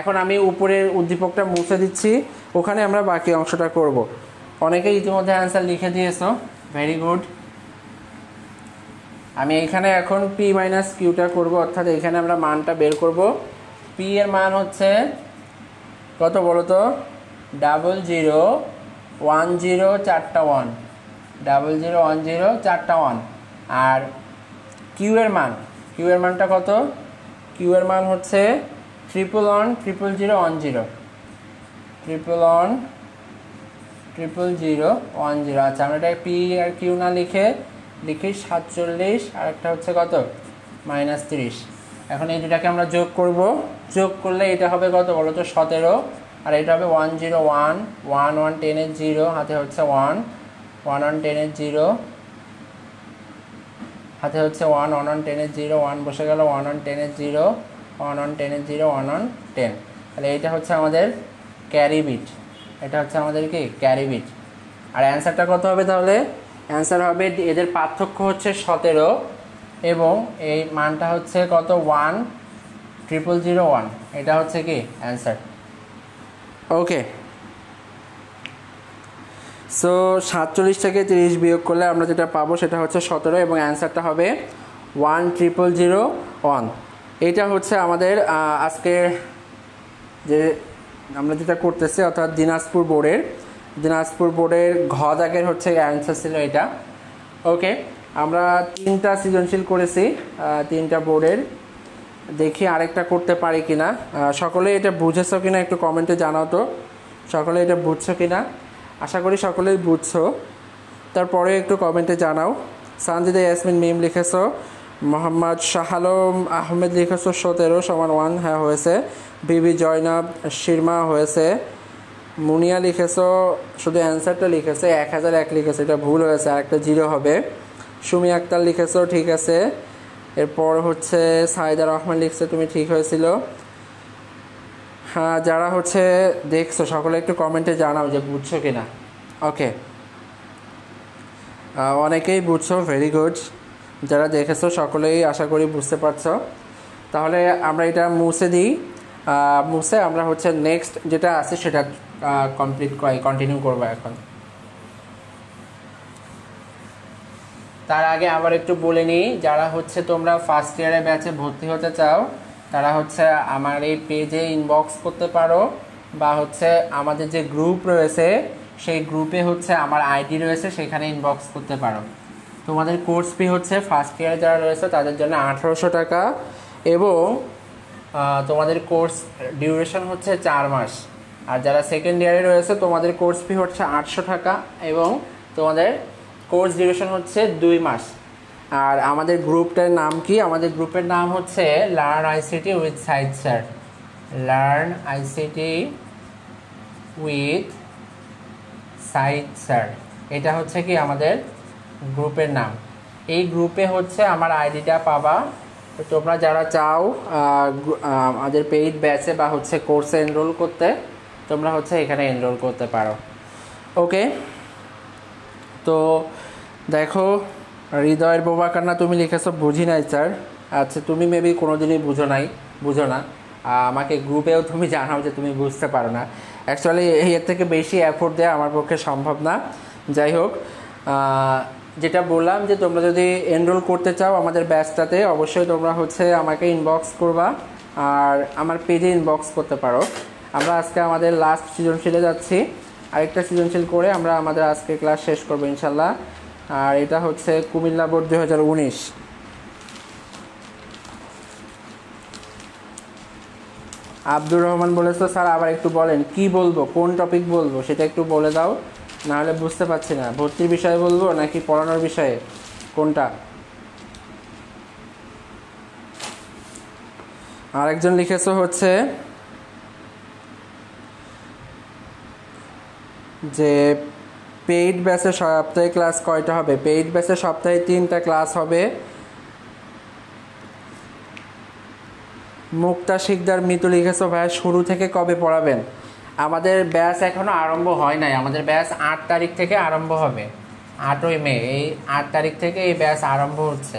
এখন আমি উপরের উদ্দীপকটা মুছে দিচ্ছি, ওখানে আমরা বাকি অংশটা করব। অনেকে ইতিমধ্যে অ্যান্সার লিখে দিয়েছো, ভেরি গুড। আমি এখানে এখন পি মাইনাস কিউটা করবো, অর্থাৎ এখানে আমরা মানটা বের করব। পি এর মান হচ্ছে কত বলো তো, 00 10 4টা 1, 00 10 4টা 1। আর কিউ এর মানটা কত, কিউ এর মান হচ্ছে 111 000 10, 111 000 10। আচ্ছা, আমরা এটা পি আর কিউ না লিখি 47, আর একটা হচ্ছে কত -30। এখন এই দুটাকে আমরা যোগ করব, যোগ করলে এটা হবে কত বলো তো 17, আর এটা হবে 101 1 1 10-এর 0 হাতে হচ্ছে 1 1 1 10-এর 0 হাতে হচ্ছে 1 1 1 10-এর 0 1 বসে গেল, 1 1 10-এর 0 1 1 10-এর 0 1 1 10। তাহলে এটা হচ্ছে আমাদের ক্যারি বিট, এটা হচ্ছে আমাদের কি ক্যারি বিট। আর অ্যান্সারটা কত হবে, তাহলে অ্যান্সার হবে এদের পার্থক্য হচ্ছে 17 এবং এই মানটা হচ্ছে কত 10001। এটা হচ্ছে কি অ্যান্সার। ওকে, সো 47 থেকে 30 বিয়োগ করলে আমরা যেটা পাবো সেটা হচ্ছে 17 এবং অ্যান্সারটা হবে 10001। এটা হচ্ছে আমাদের আজকের যে আমরা যেটা করতেছি, অর্থাৎ দিনাজপুর বোর্ডের ঘ দাগের হচ্ছে অ্যান্সার ছিল এটা। ওকে, আমরা 3টা সৃজনশীল করেছি 3টা বোর্ডের। দেখি আরেকটা করতে পারি কিনা। সকলে এটা বুঝেছো কিনা একটু কমেন্টে জানাও তো, সকলে এটা বুঝছো কিনা। আশা করি সকলেই বুঝছো, তারপরে একটু কমেন্টে জানাও। সানজিদা ইয়াসমিন মিম লিখেছো, মোহাম্মদ শাহ আলম আহমেদ লিখেছো 17 সমান 1, হ্যাঁ হয়েছে। বিবি জয়নাব শিরমা হয়েছে। মুনিয়া লিখেছো শুধু অ্যান্সারটা লিখেছে 1001 লিখেছে, এটা ভুল হয়েছে, আরেকটা 0 হবে। সুমি আক্তার লিখেছো, ঠিক আছে। এরপর হচ্ছে সাইদা রহমান লিখছে তুমি ঠিক হয়েছিল। হ্যাঁ, যারা হচ্ছে দেখছো সকলে একটু কমেন্টে জানাও যে বুঝছো কিনা। ওকে, অনেকেই বুঝছো, ভেরি গুড। যারা দেখেছো সকলেই আশা করি বুঝতে পারছো। তাহলে আমরা এটা মুছে দিই, মুছে আমরা হচ্ছে নেক্সট যেটা আছে সেটা কন্টিনিউ করবো এখন। তার আগে আবার একটু বলে নিই, যারা হচ্ছে তোমরা ফার্স্ট ইয়ারে ব্যাচে ভর্তি হতে চাও তারা হচ্ছে আমার এই পেজে ইনবক্স করতে পারো, বা হচ্ছে আমাদের যে গ্রুপ রয়েছে সেই গ্রুপে হচ্ছে আমার আইডি রয়েছে, সেখানে ইনবক্স করতে পারো। তোমাদের কোর্স ফি হচ্ছে ফার্স্ট ইয়ারে যারা রয়েছে তাদের জন্য 1800 টাকা, এবং তোমাদের কোর্স ডিউরেশন হচ্ছে 4 মাস। আর যারা সেকেন্ড ইয়ারে রয়েছে তোমাদের কোর্স ফি হচ্ছে 800 টাকা, এবং তোমাদের কোর্স ডিউরেশন হচ্ছে 2 মাস। আর আমাদের গ্রুপটার নাম কি? আমাদের গ্রুপের নাম হচ্ছে learn ICT with Saeed sir. Learn ICT with Saeed sir, এটা হচ্ছে কি আমাদের গ্রুপের নাম। এই গ্রুপে হচ্ছে আমার আইডিটা পাবা। তো তোমরা যারা চাও আমাদের পেইড ব্যাচে বা হচ্ছে কোর্সে এনরোল করতে, তোমরা হচ্ছে এখানে এনরোল করতে পারো। ওকে, তো দেখো হৃদয়ের বোবা কান্না তুমি লিখেছো বুঝি নাই স্যার। আচ্ছা, তুমি মেবি কোনো দিনই বুঝো না। আমাকে গ্রুপেও তুমি জানাও যে তুমি বুঝতে পারো না। অ্যাকচুয়ালি এর থেকে বেশি এফোর্ট দেওয়া আমার পক্ষে সম্ভব না। যাই হোক, যেটা বললাম যে তোমরা যদি এনরোল করতে চাও আমাদের ব্যাচটাতে, অবশ্যই তোমরা হচ্ছে আমাকে ইনবক্স করবা, আর আমার পেজে ইনবক্স করতে পারো। আমরা আজকে আমাদের লাস্ট সৃজনশীলে যাচ্ছি, আরেকটা সৃজনশীল করে আমরা আমাদের আজকে ক্লাস শেষ করবো ইনশাল্লাহ। আর এটা হচ্ছে কুমিল্লা বোর্ড 2019। আব্দুর রহমান বলেছো স্যার আবার একটু বলেন কি বলবো, কোন টপিক বলবো সেটা একটু বলে দাও, নাহলে বুঝতে পারছি না। ভর্তির বিষয়ে বলবো নাকি পড়ানোর বিষয়ে, কোনটা? আরেকজন লিখেছো হচ্ছে যে পেইড ব্যাচে সপ্তাহে ক্লাস কয়টা হবে? পেইড ব্যাচে সপ্তাহে 3টা ক্লাস হবে। মুক্তা শিকদার মৃত্যু লিখেছো ভাইয়া শুরু থেকে কবে পড়াবেন? আমাদের ব্যাচ এখনো আরম্ভ হয় নাই, আমাদের ব্যাচ 8 তারিখ থেকে আরম্ভ হবে। 8ই মে, এই 8 তারিখ থেকে এই ব্যাচ আরম্ভ হচ্ছে।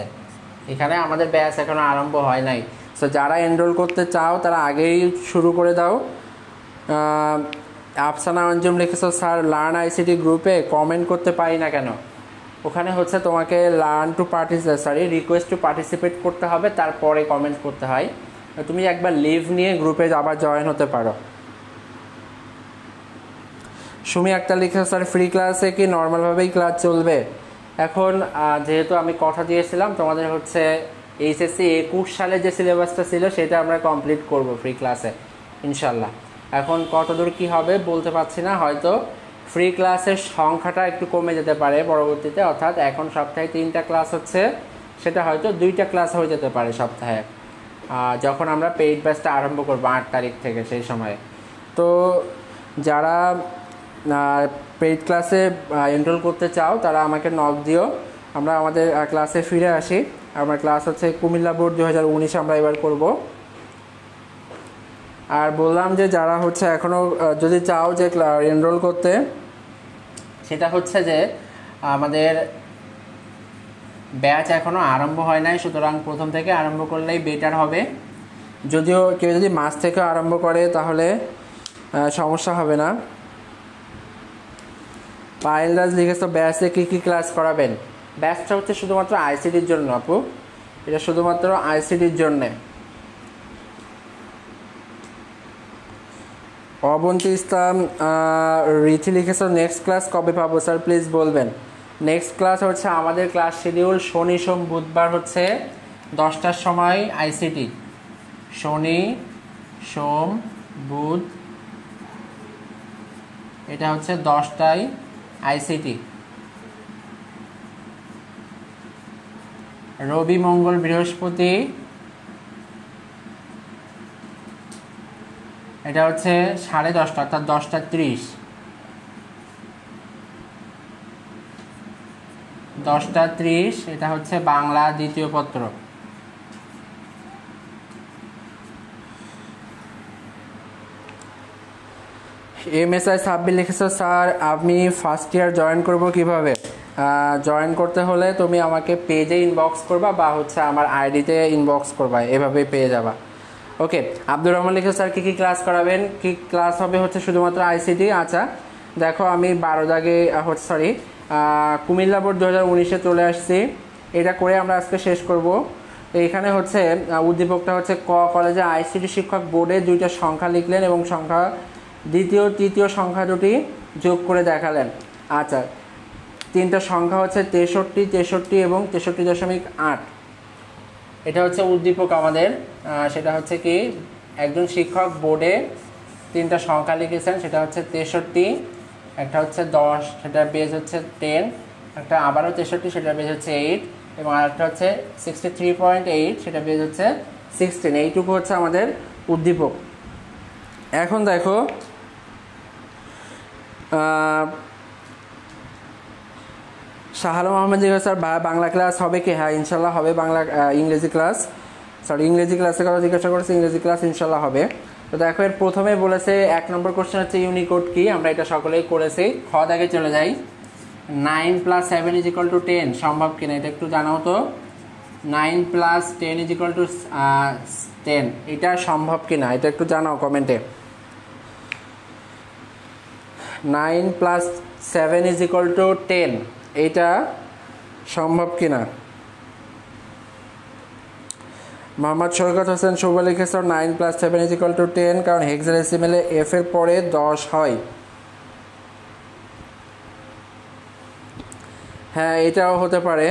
এখানে আমাদের ব্যাচ এখনো আরম্ভ হয় নাই। সো যারা এনরোল করতে চাও তারা আগেই শুরু করে দাও। আফসানা অঞ্জুম লিখেছো স্যার লার্ন আইসিটি গ্রুপে কমেন্ট করতে পারি না কেন? ওখানে হচ্ছে তোমাকে রিকোয়েস্ট টু পার্টিসিপেট করতে হবে, তারপরে কমেন্ট করতে হয়। তুমি একবার লিভ নিয়ে গ্রুপে আবার জয়েন হতে পারো। সুমি আক্তার লিখেছো স্যার ফ্রি ক্লাসে কি নর্মালভাবেই ক্লাস চলবে? এখন যেহেতু আমি কথা দিয়েছিলাম তোমাদের হচ্ছে এইচএসসি 21 সালে যে সিলেবাসটা ছিল সেটা আমরা কমপ্লিট করব ফ্রি ক্লাসে ইনশাল্লাহ। এখন কতদূর কি হবে বলতে পারছি না, হয়তো ফ্রি ক্লাসের সংখ্যাটা একটু কমে যেতে পারে পরবর্তীতে, অর্থাৎ এখন সপ্তাহে 3টা ক্লাস হচ্ছে, সেটা হয়তো 2টা ক্লাস হয়ে যেতে পারে সপ্তাহে, যখন আমরা পেইড ব্যাচটা আরম্ভ করবো 8 তারিখ থেকে সেই সময়ে। তো যারা পেইড ক্লাসে এনরোল করতে চাও তারা আমাকে নক দিও, আমরা আমাদের ক্লাসে ফিরে আসি। আমার ক্লাস হচ্ছে কুমিল্লা বোর্ড 2019 আমরা এবার করব। আর বললাম যে যারা হচ্ছে এখনও যদি চাও যে এনরোল করতে, সেটা হচ্ছে যে আমাদের ব্যাচ এখনও আরম্ভ হয় নাই, সুতরাং প্রথম থেকে আরম্ভ করলেই বেটার হবে। যদিও কেউ যদি মাস থেকে আরম্ভ করে তাহলে সমস্যা হবে না। পায়েল রাজ লিখেছো ব্যাচে কী কী ক্লাস করাবেন? ব্যাচটা হচ্ছে শুধুমাত্র আইসিটির জন্য আপু, এটা শুধুমাত্র আইসিটির জন্যে। অবন্তী ইসলাম রিথি লিখেছো নেক্সট ক্লাস কবে পাবো স্যার প্লিজ বলবেন? নেক্সট ক্লাস হচ্ছে আমাদের ক্লাস শিডিউল শনি সোম বুধবার হচ্ছে 10টার সময় আইসিটি। শনি সোম বুধ এটা হচ্ছে 10টায় আইসিটি। রবি মঙ্গল বৃহস্পতি এটা হচ্ছে 10:30 অর্থাৎ 10টা 30। 10টা 30, এটা হচ্ছে বাংলা দ্বিতীয় পত্র। MSI সাব্বির লিখেছো, স্যার আমি ফার্স্ট ইয়ার জয়েন করব কিভাবে? জয়েন করতে হলে তুমি আমাকে পেজে ইনবক্স করবা বা হচ্ছে আমার আইডিতে ইনবক্স করবা, এভাবেই পেয়ে যাবা। ওকে, আব্দুর রহমান লিখেছো, স্যার কী কী ক্লাস করাবেন? কি ক্লাস হবে হচ্ছে শুধুমাত্র আইসিটি। আচ্ছা দেখো, আমি 12 দাগে হচ্ছে কুমিল্লা বোর্ড 2019-এ চলে আসছি, এটা করে আমরা আজকে শেষ করব। তো এখানে হচ্ছে উদ্দীপকটা হচ্ছে কলেজে আইসিটি শিক্ষক বোর্ডে 2টা সংখ্যা লিখলেন এবং সংখ্যা দ্বিতীয় তৃতীয় সংখ্যা দুটি যোগ করে দেখালেন। আচ্ছা, 3টা সংখ্যা হচ্ছে 63, 63 এবং 63.8। এটা হচ্ছে উদ্দীপক আমাদের। সেটা হচ্ছে কি, একজন শিক্ষক বোর্ডে 3টা সংখ্যা লিখেছেন, সেটা হচ্ছে 63, একটা হচ্ছে 10, সেটার বেজ হচ্ছে 10, একটা আবারও 63, সেটার বেজ হচ্ছে 8, এবং আরেকটা হচ্ছে 63.8, সেটা বেজ হচ্ছে 16। এইটুকু হচ্ছে আমাদের উদ্দীপক। এখন দেখো, শাহালম আহমেদ জিজ্ঞাসা, স্যার বাংলা ক্লাস হবে কি? হ্যাঁ ইনশাল্লাহ হবে। ইংরেজি ক্লাস, ইংরেজি ক্লাসের কথা জিজ্ঞাসা করেছে, ইংরেজি ক্লাস ইনশাল্লাহ হবে। তো দেখো, এর প্রথমে বলেছে 1 নম্বর কোশ্চেন হচ্ছে ইউনিকোড কি, আমরা এটা সকলেই করেছি। খ দাগে চলে যাই। 9 + 7 = 10 সম্ভব কিনা এটা একটু জানাও তো। 9 + 10 = 10, এটা সম্ভব কিনা এটা একটু জানাও কমেন্টে। 9 + 7 = 10, এইটা সম্ভব কিনা। মোহাম্মদ সৈকত হোসেন শুভ লিখেছে 9 + 7 = 10, কারণ হেক্সাডেসিমেলে f এর পরে 10 হয়। হ্যাঁ এটাও হতে পারে।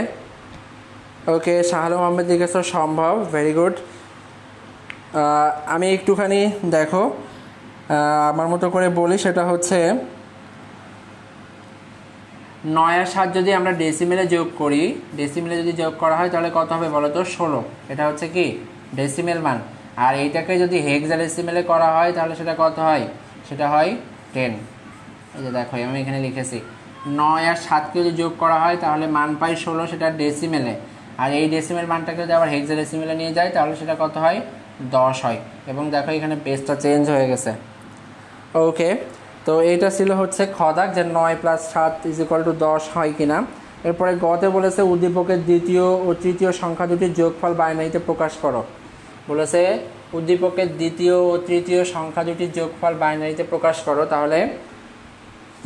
ওকে, শাহালম আহমেদ লিখেছে সম্ভব, ভেরি গুড। আমি একটুখানি দেখো আমার মতো করে বলি, সেটা হচ্ছে 9 আর 7 যদি আমরা ডেসিমেলে যোগ করি, ডেসিমেলে যদি যোগ করা হয় তাহলে কত হবে বলো তো? 16। এটা হচ্ছে কি ডেসিমেল মান। আর এইটাকে যদি হেক্সাডেসিমেলে করা হয় তাহলে সেটা কত হয়? সেটা হয় 10। এই যে দেখো, আমি এখানে লিখেছি 9 আর 7কে যদি যোগ করা হয় তাহলে মান পাই 16, সেটা ডেসিমেলে। আর এই ডেসিমেল মানটাকে যদি আবার হেক্সাডেসিমেলে নিয়ে যায় তাহলে সেটা কত হয়? 10 হয়। এবং দেখো এখানে পেজটা চেঞ্জ হয়ে গেছে। ওকে, তো এইটা ছিল হচ্ছে খদাক, যে 9 + 7 = 10 হয় কিনা। এরপরে গতে বলেছে উদ্দীপকের দ্বিতীয় ও তৃতীয় সংখ্যা দুটির যোগফল বাইনারিতে প্রকাশ করো। বলেছে উদ্দীপকের দ্বিতীয় ও তৃতীয় সংখ্যা দুটির যোগফল বাইনারিতে প্রকাশ করো। তাহলে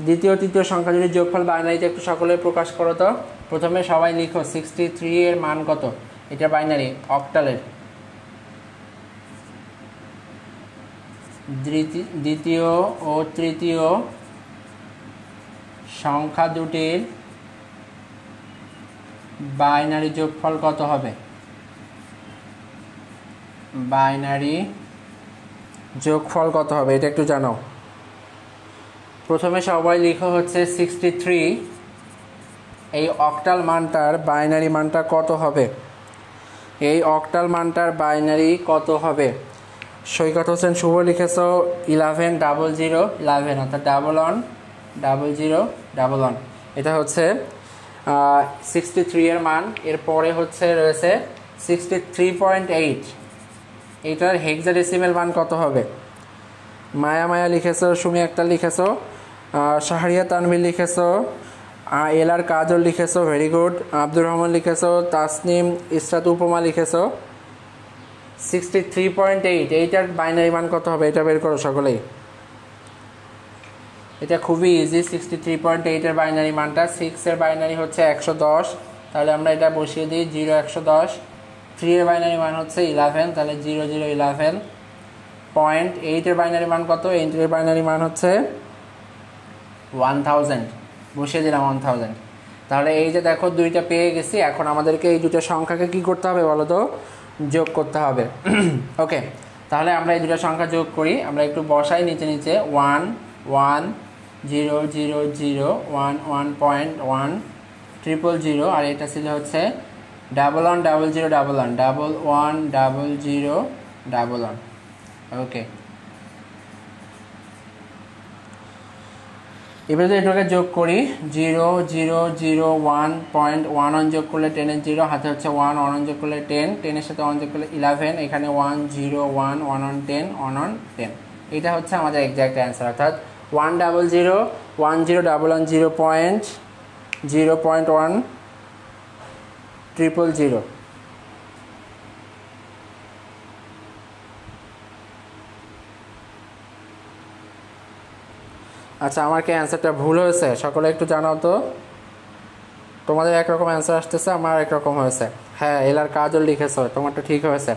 দ্বিতীয় তৃতীয় সংখ্যা দুটির যোগফল বাইনারিতে একটু সকলে প্রকাশ করো তো। প্রথমে সবাই লিখো 63 এর মান কত, এটা বাইনারি অক্টালের। দ্বিতীয় ও তৃতীয় সংখ্যা দুটির বাইনারি যোগফল কত হবে? বাইনারি যোগফল কত হবে এটা একটু জানাও। প্রথমে সবাই লিখো হচ্ছে 63, এই অক্টাল মানটার বাইনারি মানটা কত হবে? এই অক্টাল মানটার বাইনারি কত হবে? সৈকত হোসেন শুভ লিখেছ 110011, অর্থাৎ 110011। এটা হচ্ছে 63 এর মান। এরপরে হচ্ছে রয়েছে 63.8, এটার হেক্সাডেসিমেল মান কত হবে? মায়া লিখেছ, সুমি আক্তার লিখেছ, শাহরিয়া তানভীর লিখেছ, এলার কাজল লিখেছ, ভেরি গুড। আব্দুর রহমান লিখেছ, তাসনিম ইসরাত উপমা লিখেছ 63.8, এইটার বাইনারি মান কত হবে এটা বের করো সকলেই। এটা খুবই ইজি। 63.8 এর বাইনারি মানটা, 6 এর বাইনারি হচ্ছে 110, তাহলে আমরা এটা বসিয়ে দিই 0 110। 3 এর বাইনারি মান হচ্ছে 11, তাহলে 0 0 11। 0.8 এর বাইনারি মান কত? 8 এর বাইনারি মান হচ্ছে 1000, বসিয়ে দিলাম 1000। তাহলে এই যে দেখো দুইটা পেয়ে গেছি। এখন আমাদেরকে এই দুটো সংখ্যাকে কি করতে হবে বলো তো? যোগ করতে হবে। ওকে, তাহলে আমরা এই দুটো সংখ্যা যোগ করি। আমরা একটু বসাই নিচে নিচে। 1 1 0 0 0 1 1.1 000, আর এটা ছিল হচ্ছে 11 00 11 11 00 11। ওকে, এবার যদি এটাকে যোগ করি 0.001 যোগ করলে 10-এর 0, হাতে হচ্ছে 1 যোগ করলে 10, 10-এর সাথে 1 যোগ করলে 11, এখানে 1 এটা হচ্ছে আমাদের এক্সাক্ট অ্যান্সার, অর্থাৎ 100 আচ্ছা, আমার কি অ্যান্সারটা ভুল হয়েছে? সকলে একটু জানাও তো। তোমাদের একরকম অ্যান্সার আসতেছে, আমার একরকম হয়েছে। হ্যাঁ, এলার কাজও লিখেছো, তোমারটা ঠিক হয়েছে।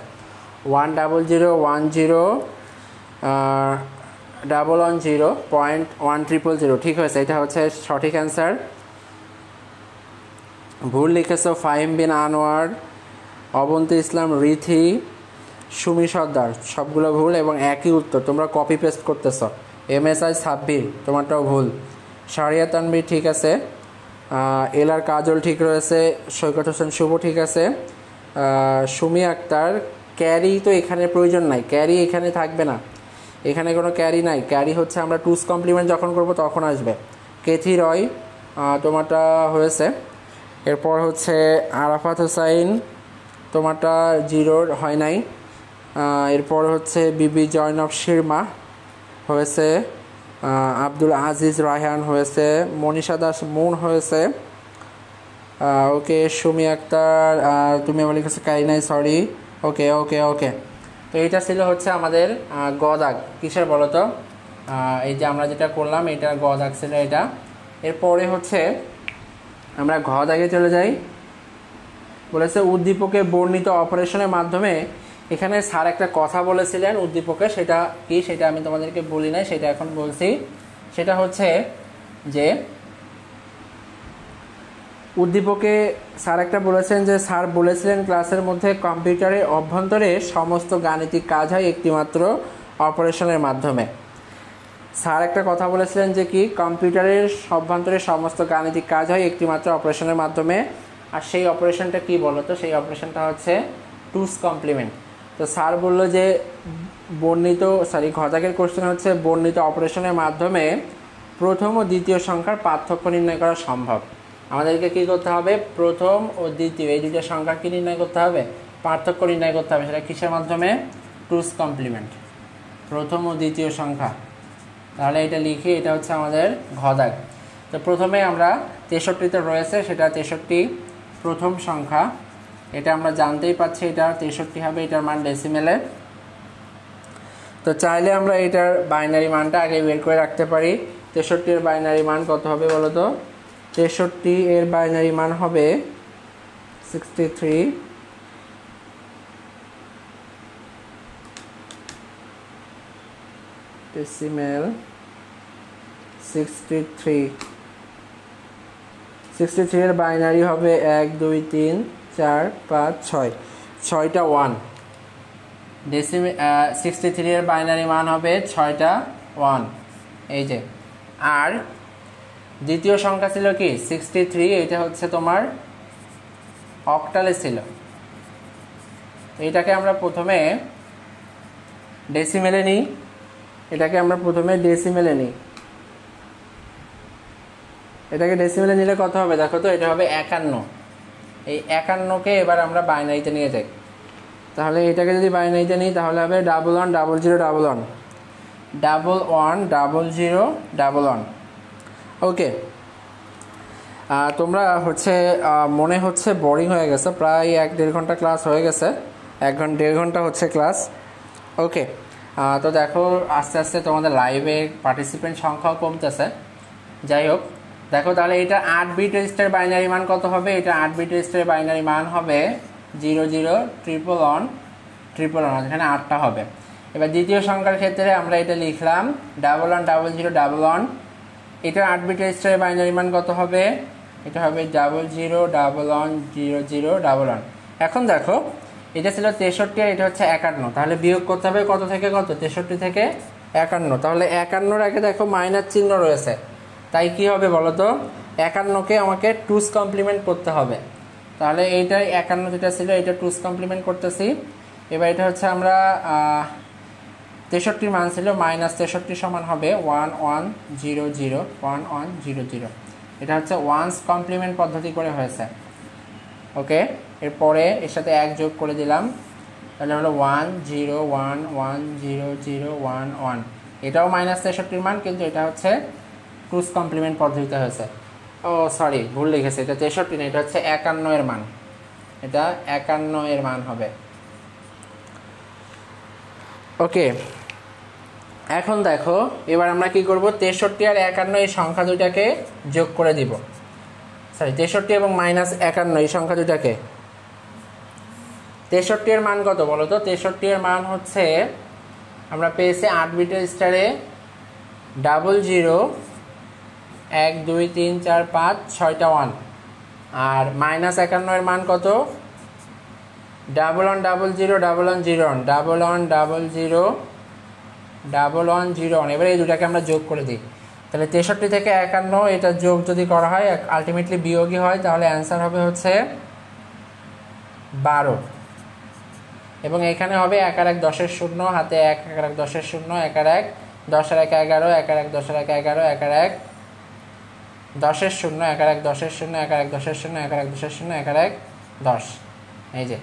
1001010.100 ঠিক হয়েছে, এটা হচ্ছে সঠিক অ্যান্সার। ভুল লিখেছো ফাহিম বিন আনোয়ার, অবন্তী ইসলাম, রিথি, সুমি সর্দার, সবগুলো ভুল এবং একই উত্তর, তোমরা কপি পেস্ট করতেছো। MSI সাব্বির, তোমারটাও ভুল। শারিয়া তানবীর ঠিক আছে, এলার কাজল ঠিক রয়েছে, সৈকত হোসেন শুভ ঠিক আছে, সুমি আক্তার। ক্যারি তো এখানে প্রয়োজন নাই, ক্যারি এখানে থাকবে না, এখানে কোনো ক্যারি নাই, ক্যারি হচ্ছে আমরা টুস কমপ্লিমেন্ট যখন করব তখন আসবে। কেথি রয়, তোমারটা হয়েছে। এরপর হচ্ছে আরাফাত হোসাইন, তোমারটা 0 হয় নাই। এরপর হচ্ছে বিবি জয়নব শিরমা হয়েছে, আব্দুল আজিজ রায়হান হয়েছে, মনীষা দাস মুন হয়েছে। ওকে, সুমি আক্তার, তুমি আমার লিখেছো কারিনাই, সরি। ওকে ওকে ওকে, তো এইটা ছিল হচ্ছে আমাদের গ দাগ। কিসের বলো তো? এই যে আমরা যেটা করলাম এটা গ দাগ ছিল এটা। এরপরে হচ্ছে আমরা ঘ দাগে চলে যাই। বলেছে উদ্দীপকে বর্ণিত অপারেশনের মাধ্যমে, এখানে স্যার একটা কথা বলেছিলেন উদ্দীপকে, সেটা কি সেটা আমি তোমাদেরকে বলি নাই, সেটা এখন বলছি। সেটা হচ্ছে যে উদ্দীপকে স্যার একটা বলেছেন যে স্যার বলেছিলেন ক্লাসের মধ্যে কম্পিউটারের অভ্যন্তরে সমস্ত গাণিতিক কাজ হয় একটিমাত্র অপারেশনের মাধ্যমে। স্যার একটা কথা বলেছিলেন যে কি কম্পিউটারের অভ্যন্তরে সমস্ত গাণিতিক কাজ হয় একটিমাত্র অপারেশনের মাধ্যমে। আর সেই অপারেশনটা কি বলো তো? সেই অপারেশনটা হচ্ছে টুস কমপ্লিমেন্ট। তো স্যার বললো যে বর্ণিত ঘদাকের কোশ্চেন হচ্ছে বর্ণিত অপারেশনের মাধ্যমে প্রথম ও দ্বিতীয় সংখ্যার পার্থক্য নির্ণয় করা সম্ভব। আমাদেরকে কী করতে হবে? প্রথম ও দ্বিতীয় এই দুটো সংখ্যা কী নির্ণয় করতে হবে? পার্থক্য নির্ণয় করতে হবে। সেটা কিসের মাধ্যমে? টুস কমপ্লিমেন্ট, প্রথম ও দ্বিতীয় সংখ্যা। তাহলে এটা লিখি, এটা হচ্ছে আমাদের ঘদাক। তো প্রথমে আমরা 63তে রয়েছে, সেটা 63 প্রথম সংখ্যা, এটা আমরা জানতেই পাচ্ছি এটা 63 হবে, এটার মান ডেসিমেলে। তো চাইলে আমরা এটার বাইনারি মানটা আগে বের করে রাখতে পারি। 63 এর বাইনারি মান কত হবে বলো তো? 63 এর বাইনারি মান হবে 63 ডেসিমেল 63 এর বাইনারি হবে 1 2 3 4 5 6, 6টা 1। ডেসিমেল 63 এর বাইনারি মান হবে 6টা 1, এই যে। আর দ্বিতীয় সংখ্যা ছিল কি 63, এটা হচ্ছে তোমার অক্টালে ছিল। এটাকে আমরা প্রথমে ডেসিমেলে নিই, এটাকে নিলে কত হবে দেখো তো? এটা হবে 51। এই 51কে এবার আমরা বাইনারিতে নিয়ে যাই। তাহলে এটাকে যদি বাইনারিতে নিই তাহলে হবে 1100111111। ওকে, তোমরা হচ্ছে মনে হচ্ছে বোরিং হয়ে গেছে, প্রায় 1-1.5 ঘন্টা ক্লাস হয়ে গেছে, 1-1.5 ঘন্টা হচ্ছে ক্লাস। ওকে, তো দেখো আস্তে আস্তে তোমাদের লাইভে পার্টিসিপেন্ট সংখ্যাও কমতেছে। যাই হোক, দেখো তাহলে এটা 8 বিট রেজিস্টার বাইনারি মান কত হবে? এটা 8 বিট রেজিস্টার বাইনারি মান হবে 001111, এখানে 8টা হবে। এবার দ্বিতীয় সংখ্যার ক্ষেত্রে আমরা এটা লিখলাম 110011, এটা 8 বিট রেজিস্টারের বাইনারি মান কত হবে? এটা হবে 00110011। এখন দেখো এটা ছিল 63 আর এটা হচ্ছে 51, তাহলে বিয়োগ করতে হবে কত থেকে কত? 63 থেকে 51। তাহলে 51-র আগে দেখো মাইনাস চিহ্ন রয়েছে, তাই কি হবে বলো তো? 51কে আমাকে টুস কমপ্লিমেন্ট করতে হবে। তাহলে এইটাই 51 যেটা ছিল এটা টুস কমপ্লিমেন্ট করতেছি। এবার এটা হচ্ছে আমরা 63 মান ছিল -63 সমান হবে 1100 1100। এটা হচ্ছে ওয়ান্স কমপ্লিমেন্ট পদ্ধতি করে হয়েছে। ওকে, এরপরে এর সাথে 1 যোগ করে দিলাম, তাহলে হলো 10110011। এটাও -63 মান, কিন্তু এটা হচ্ছে ক্রুজ কমপ্লিমেন্ট পদ্ধতিতে হয়েছে। ও সরি, ভুল লিখেছে, এটা 63 না, এটা হচ্ছে 51 এর মান। এটা 51 এর মান হবে। ওকে, এখন দেখো এবার আমরা কি করব, 63 আর 51 এই সংখ্যা দুটাকে যোগ করে দিব। সরি, 63 এবং -51 এই সংখ্যা দুটাকে। 63 এর মান কত বলো তো? 63 এর মান হচ্ছে আমরা পেয়েছি 8 বিটের স্টারে 00 1 2 3 4 5 6টা 1। আর -51 এর মান কত? 1100 এবার এই দুটাকে আমরা যোগ করে দিই। তাহলে 63 থেকে 51 এটা যোগ যদি করা হয়, আলটিমেটলি বিয়োগই হয়, তাহলে অ্যান্সার হবে হচ্ছে 12। এবং এখানে হবে 1 আর 1 10-এর 0, হাতে 1 আর 1 10-এর 0, 1 আর 1 10 আর 1 11, 1 আর 1 10 আর 1 11, 1 আর 1 10-এর 0, 1 আর 1 10-এর 0, 1 আর 1 10-এর 0, 1 আর 1 10-এর 0, 1 আর 1 10। এই যে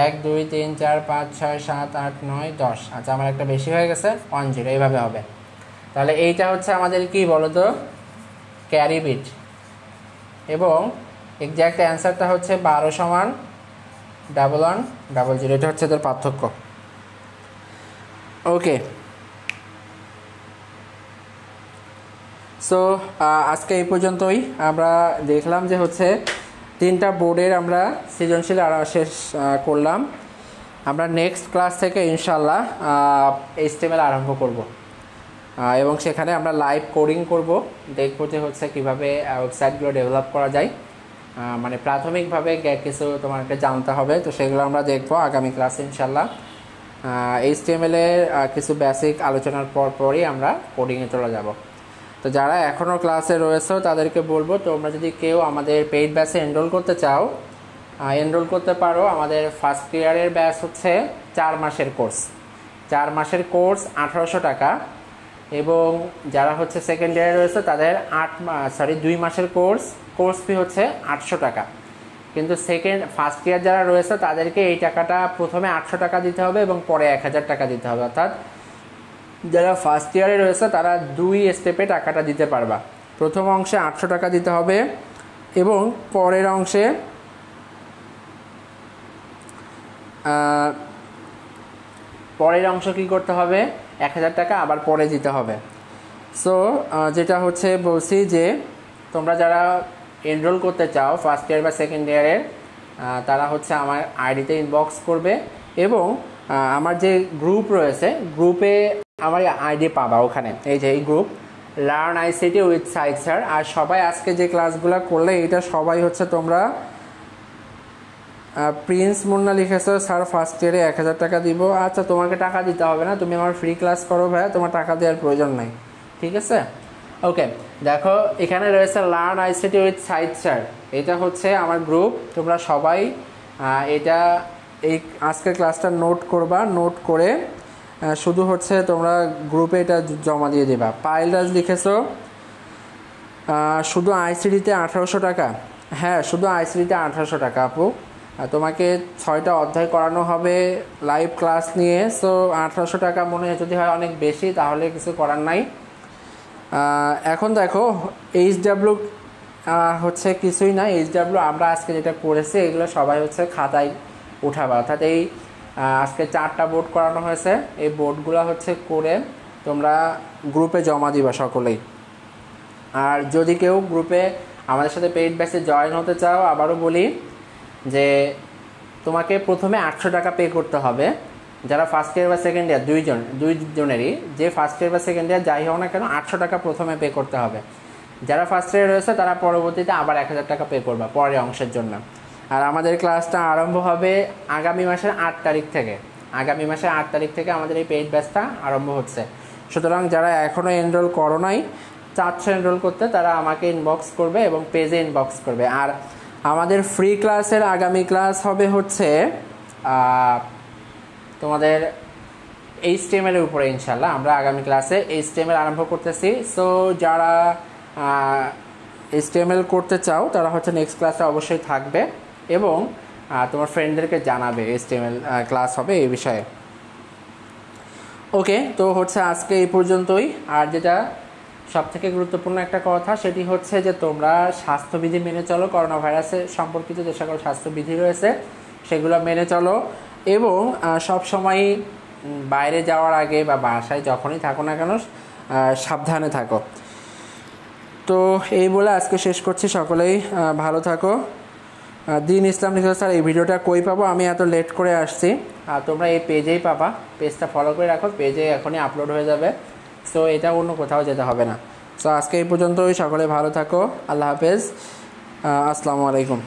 1 2 3 4 5 6 7 8 9 10। আচ্ছা, আমার একটা বেশি হয়ে গেছে, 10, এইভাবে হবে। তাহলে এইটা হচ্ছে আমাদের কি বলতো, ক্যারি বিট। এবং এক্স্যাক্ট অ্যান্সারটা হচ্ছে 12 সমান 1100। এটা হচ্ছে এদের পার্থক্য। ওকে, সো আজকে এই পর্যন্তই। আমরা দেখলাম যে হচ্ছে 3টা বোর্ডের আমরা সৃজনশীল শেষ করলাম। আমরা নেক্সট ক্লাস থেকে ইনশাল্লাহ HTML আরম্ভ করব, এবং সেখানে আমরা লাইভ কোডিং করব, দেখব যে হচ্ছে কীভাবে ওয়েবসাইটগুলো ডেভেলপ করা যায়। মানে প্রাথমিকভাবে কিছু তোমাকে জানতে হবে, তো সেগুলো আমরা দেখব আগামী ক্লাসে ইনশাল্লাহ। HTML এর কিছু বেসিক আলোচনার পরই আমরা কোডিংয়ে চলে যাব। তো যারা এখনও ক্লাসে রয়েছে তাদেরকে বলবো, তোমরা যদি কেউ আমাদের পেইড ব্যাচে এনরোল করতে চাও, এনরোল করতে পারো। আমাদের ফার্স্ট ইয়ারের ব্যাচ হচ্ছে 4 মাসের কোর্স। 4 মাসের কোর্স 1800 টাকা। এবং যারা হচ্ছে সেকেন্ড ইয়ারে রয়েছে তাদের 2 মাসের কোর্স ফি হচ্ছে 800 টাকা। কিন্তু ফার্স্ট ইয়ার যারা রয়েছে তাদেরকে এই টাকাটা প্রথমে 800 টাকা দিতে হবে এবং পরে 1000 টাকা দিতে হবে। অর্থাৎ যারা ফার্স্ট ইয়ারে রয়েছে তারা 2 স্টেপে টাকাটা দিতে পারবা। প্রথম অংশে 800 টাকা দিতে হবে এবং পরের অংশে কী করতে হবে, 1000 টাকা আবার পরে দিতে হবে। সো যেটা হচ্ছে বলছি যে তোমরা যারা এনরোল করতে চাও ফার্স্ট ইয়ার বা সেকেন্ড ইয়ারের, তারা হচ্ছে আমার আইডিতে ইনবক্স করবে। এবং আমার যে গ্রুপ রয়েছে, গ্রুপে আমার আইডি পাবা ওখানে। এই যে এই group, learn ICT with Saeed sir. আর সবাই আজকে যে ক্লাসগুলো করলে এটা সবাই হচ্ছে তোমরা প্রিন্স মুন্না লিখেছো স্যার ফার্স্ট ইয়ারে 1000 টাকা দিব। আচ্ছা, তোমাকে টাকা দিতে হবে না, তুমি আমার ফ্রি ক্লাস করো ভাইয়া, তোমার টাকা দেওয়ার প্রয়োজন নাই, ঠিক আছে? ওকে, দেখো এখানে রয়েছে learn ICT with Saeed sir. এটা হচ্ছে আমার গ্রুপ। তোমরা সবাই এটা এই আজকের ক্লাসটা নোট করবা, নোট করে শুধু হচ্ছে তোমরা গ্রুপে এটা জমা দিয়ে দেবা। পাইলরাজ লিখেছো শুধু ICT-তে 1800 টাকা। হ্যাঁ, শুধু ICT-তে 1800 টাকা আপু। তোমাকে 6টা অধ্যায় করানো হবে লাইভ ক্লাস নিয়ে। সো 1800 টাকা মনে হয় যদি হয় অনেক বেশি, তাহলে কিছু করার নাই। এখন দেখো HW হচ্ছে কিছুই না। HW আমরা আজকে যেটা করেছি এগুলো সবাই হচ্ছে খাতায় উঠাবা। অর্থাৎ এই আজকে 4টা বোর্ড করানো হয়েছে, এই বোর্ডগুলো হচ্ছে করে তোমরা গ্রুপে জমা দিবা সকলেই। আর যদি কেউ গ্রুপে আমাদের সাথে পেইড ব্যাচে জয়েন হতে চাও, আবারও বলি যে তোমাকে প্রথমে 800 টাকা পে করতে হবে। যারা ফার্স্ট ইয়ার বা সেকেন্ড ইয়ার দুইজনেরই, যে ফার্স্ট ইয়ার বা সেকেন্ড ইয়ার যাই হোক না কেন, 800 টাকা প্রথমে পে করতে হবে। যারা ফার্স্ট ইয়ার রয়েছে তারা পরবর্তীতে আবার 1000 টাকা পে করবা পরের অংশের জন্য। আর আমাদের ক্লাসটা আরম্ভ হবে আগামী মাসের 8 তারিখ থেকে। আগামী মাসের 8 তারিখ থেকে আমাদের এই পেইড ব্যাচটা আরম্ভ হচ্ছে। সুতরাং যারা এখনও এনরোল করো নাই, চাচ্ছ এনরোল করতে, তারা আমাকে ইনবক্স করবে এবং পেজে ইনবক্স করবে। আর আমাদের ফ্রি ক্লাসের আগামী ক্লাস হবে হচ্ছে তোমাদের HTML এর উপরে ইনশাল্লাহ আমরা আগামী ক্লাসে HTML আরম্ভ করতেছি। সো যারা HTML করতে চাও তারা হচ্ছে নেক্সট ক্লাসে অবশ্যই থাকবে এবং তোমার ফ্রেন্ডদেরকে জানাবে HTML ক্লাস হবে এই বিষয়ে। ওকে, তো হচ্ছে আজকে এই পর্যন্তই। আর যেটা সবথেকে গুরুত্বপূর্ণ একটা কথা সেটি হচ্ছে যে তোমরা স্বাস্থ্যবিধি মেনে চলো, করোনা ভাইরাসের সম্পর্কিত যে সকল স্বাস্থ্যবিধি রয়েছে সেগুলো মেনে চলো এবং সব সময় বাইরে যাওয়ার আগে বা বাসায় যখনই থাকো না কেন সাবধানে থাকো। তো এই বলে আজকে শেষ করছি, সকলেই ভালো থাকো। দিন ইসলাম লিখে স্যার এই ভিডিওটা কই পাবো, আমি এত লেট করে আসছি, তোমরা এই পেজেই পাবা, পেজটা ফলো করে রাখো, পেজে এখনই আপলোড হয়ে যাবে। সো এটা অন্য কোথাও যেতে হবে না। সো আজকে এই পর্যন্তই, সকলে ভালো থাকো, আল্লাহ হাফেজ, আসসালামু আলাইকুম।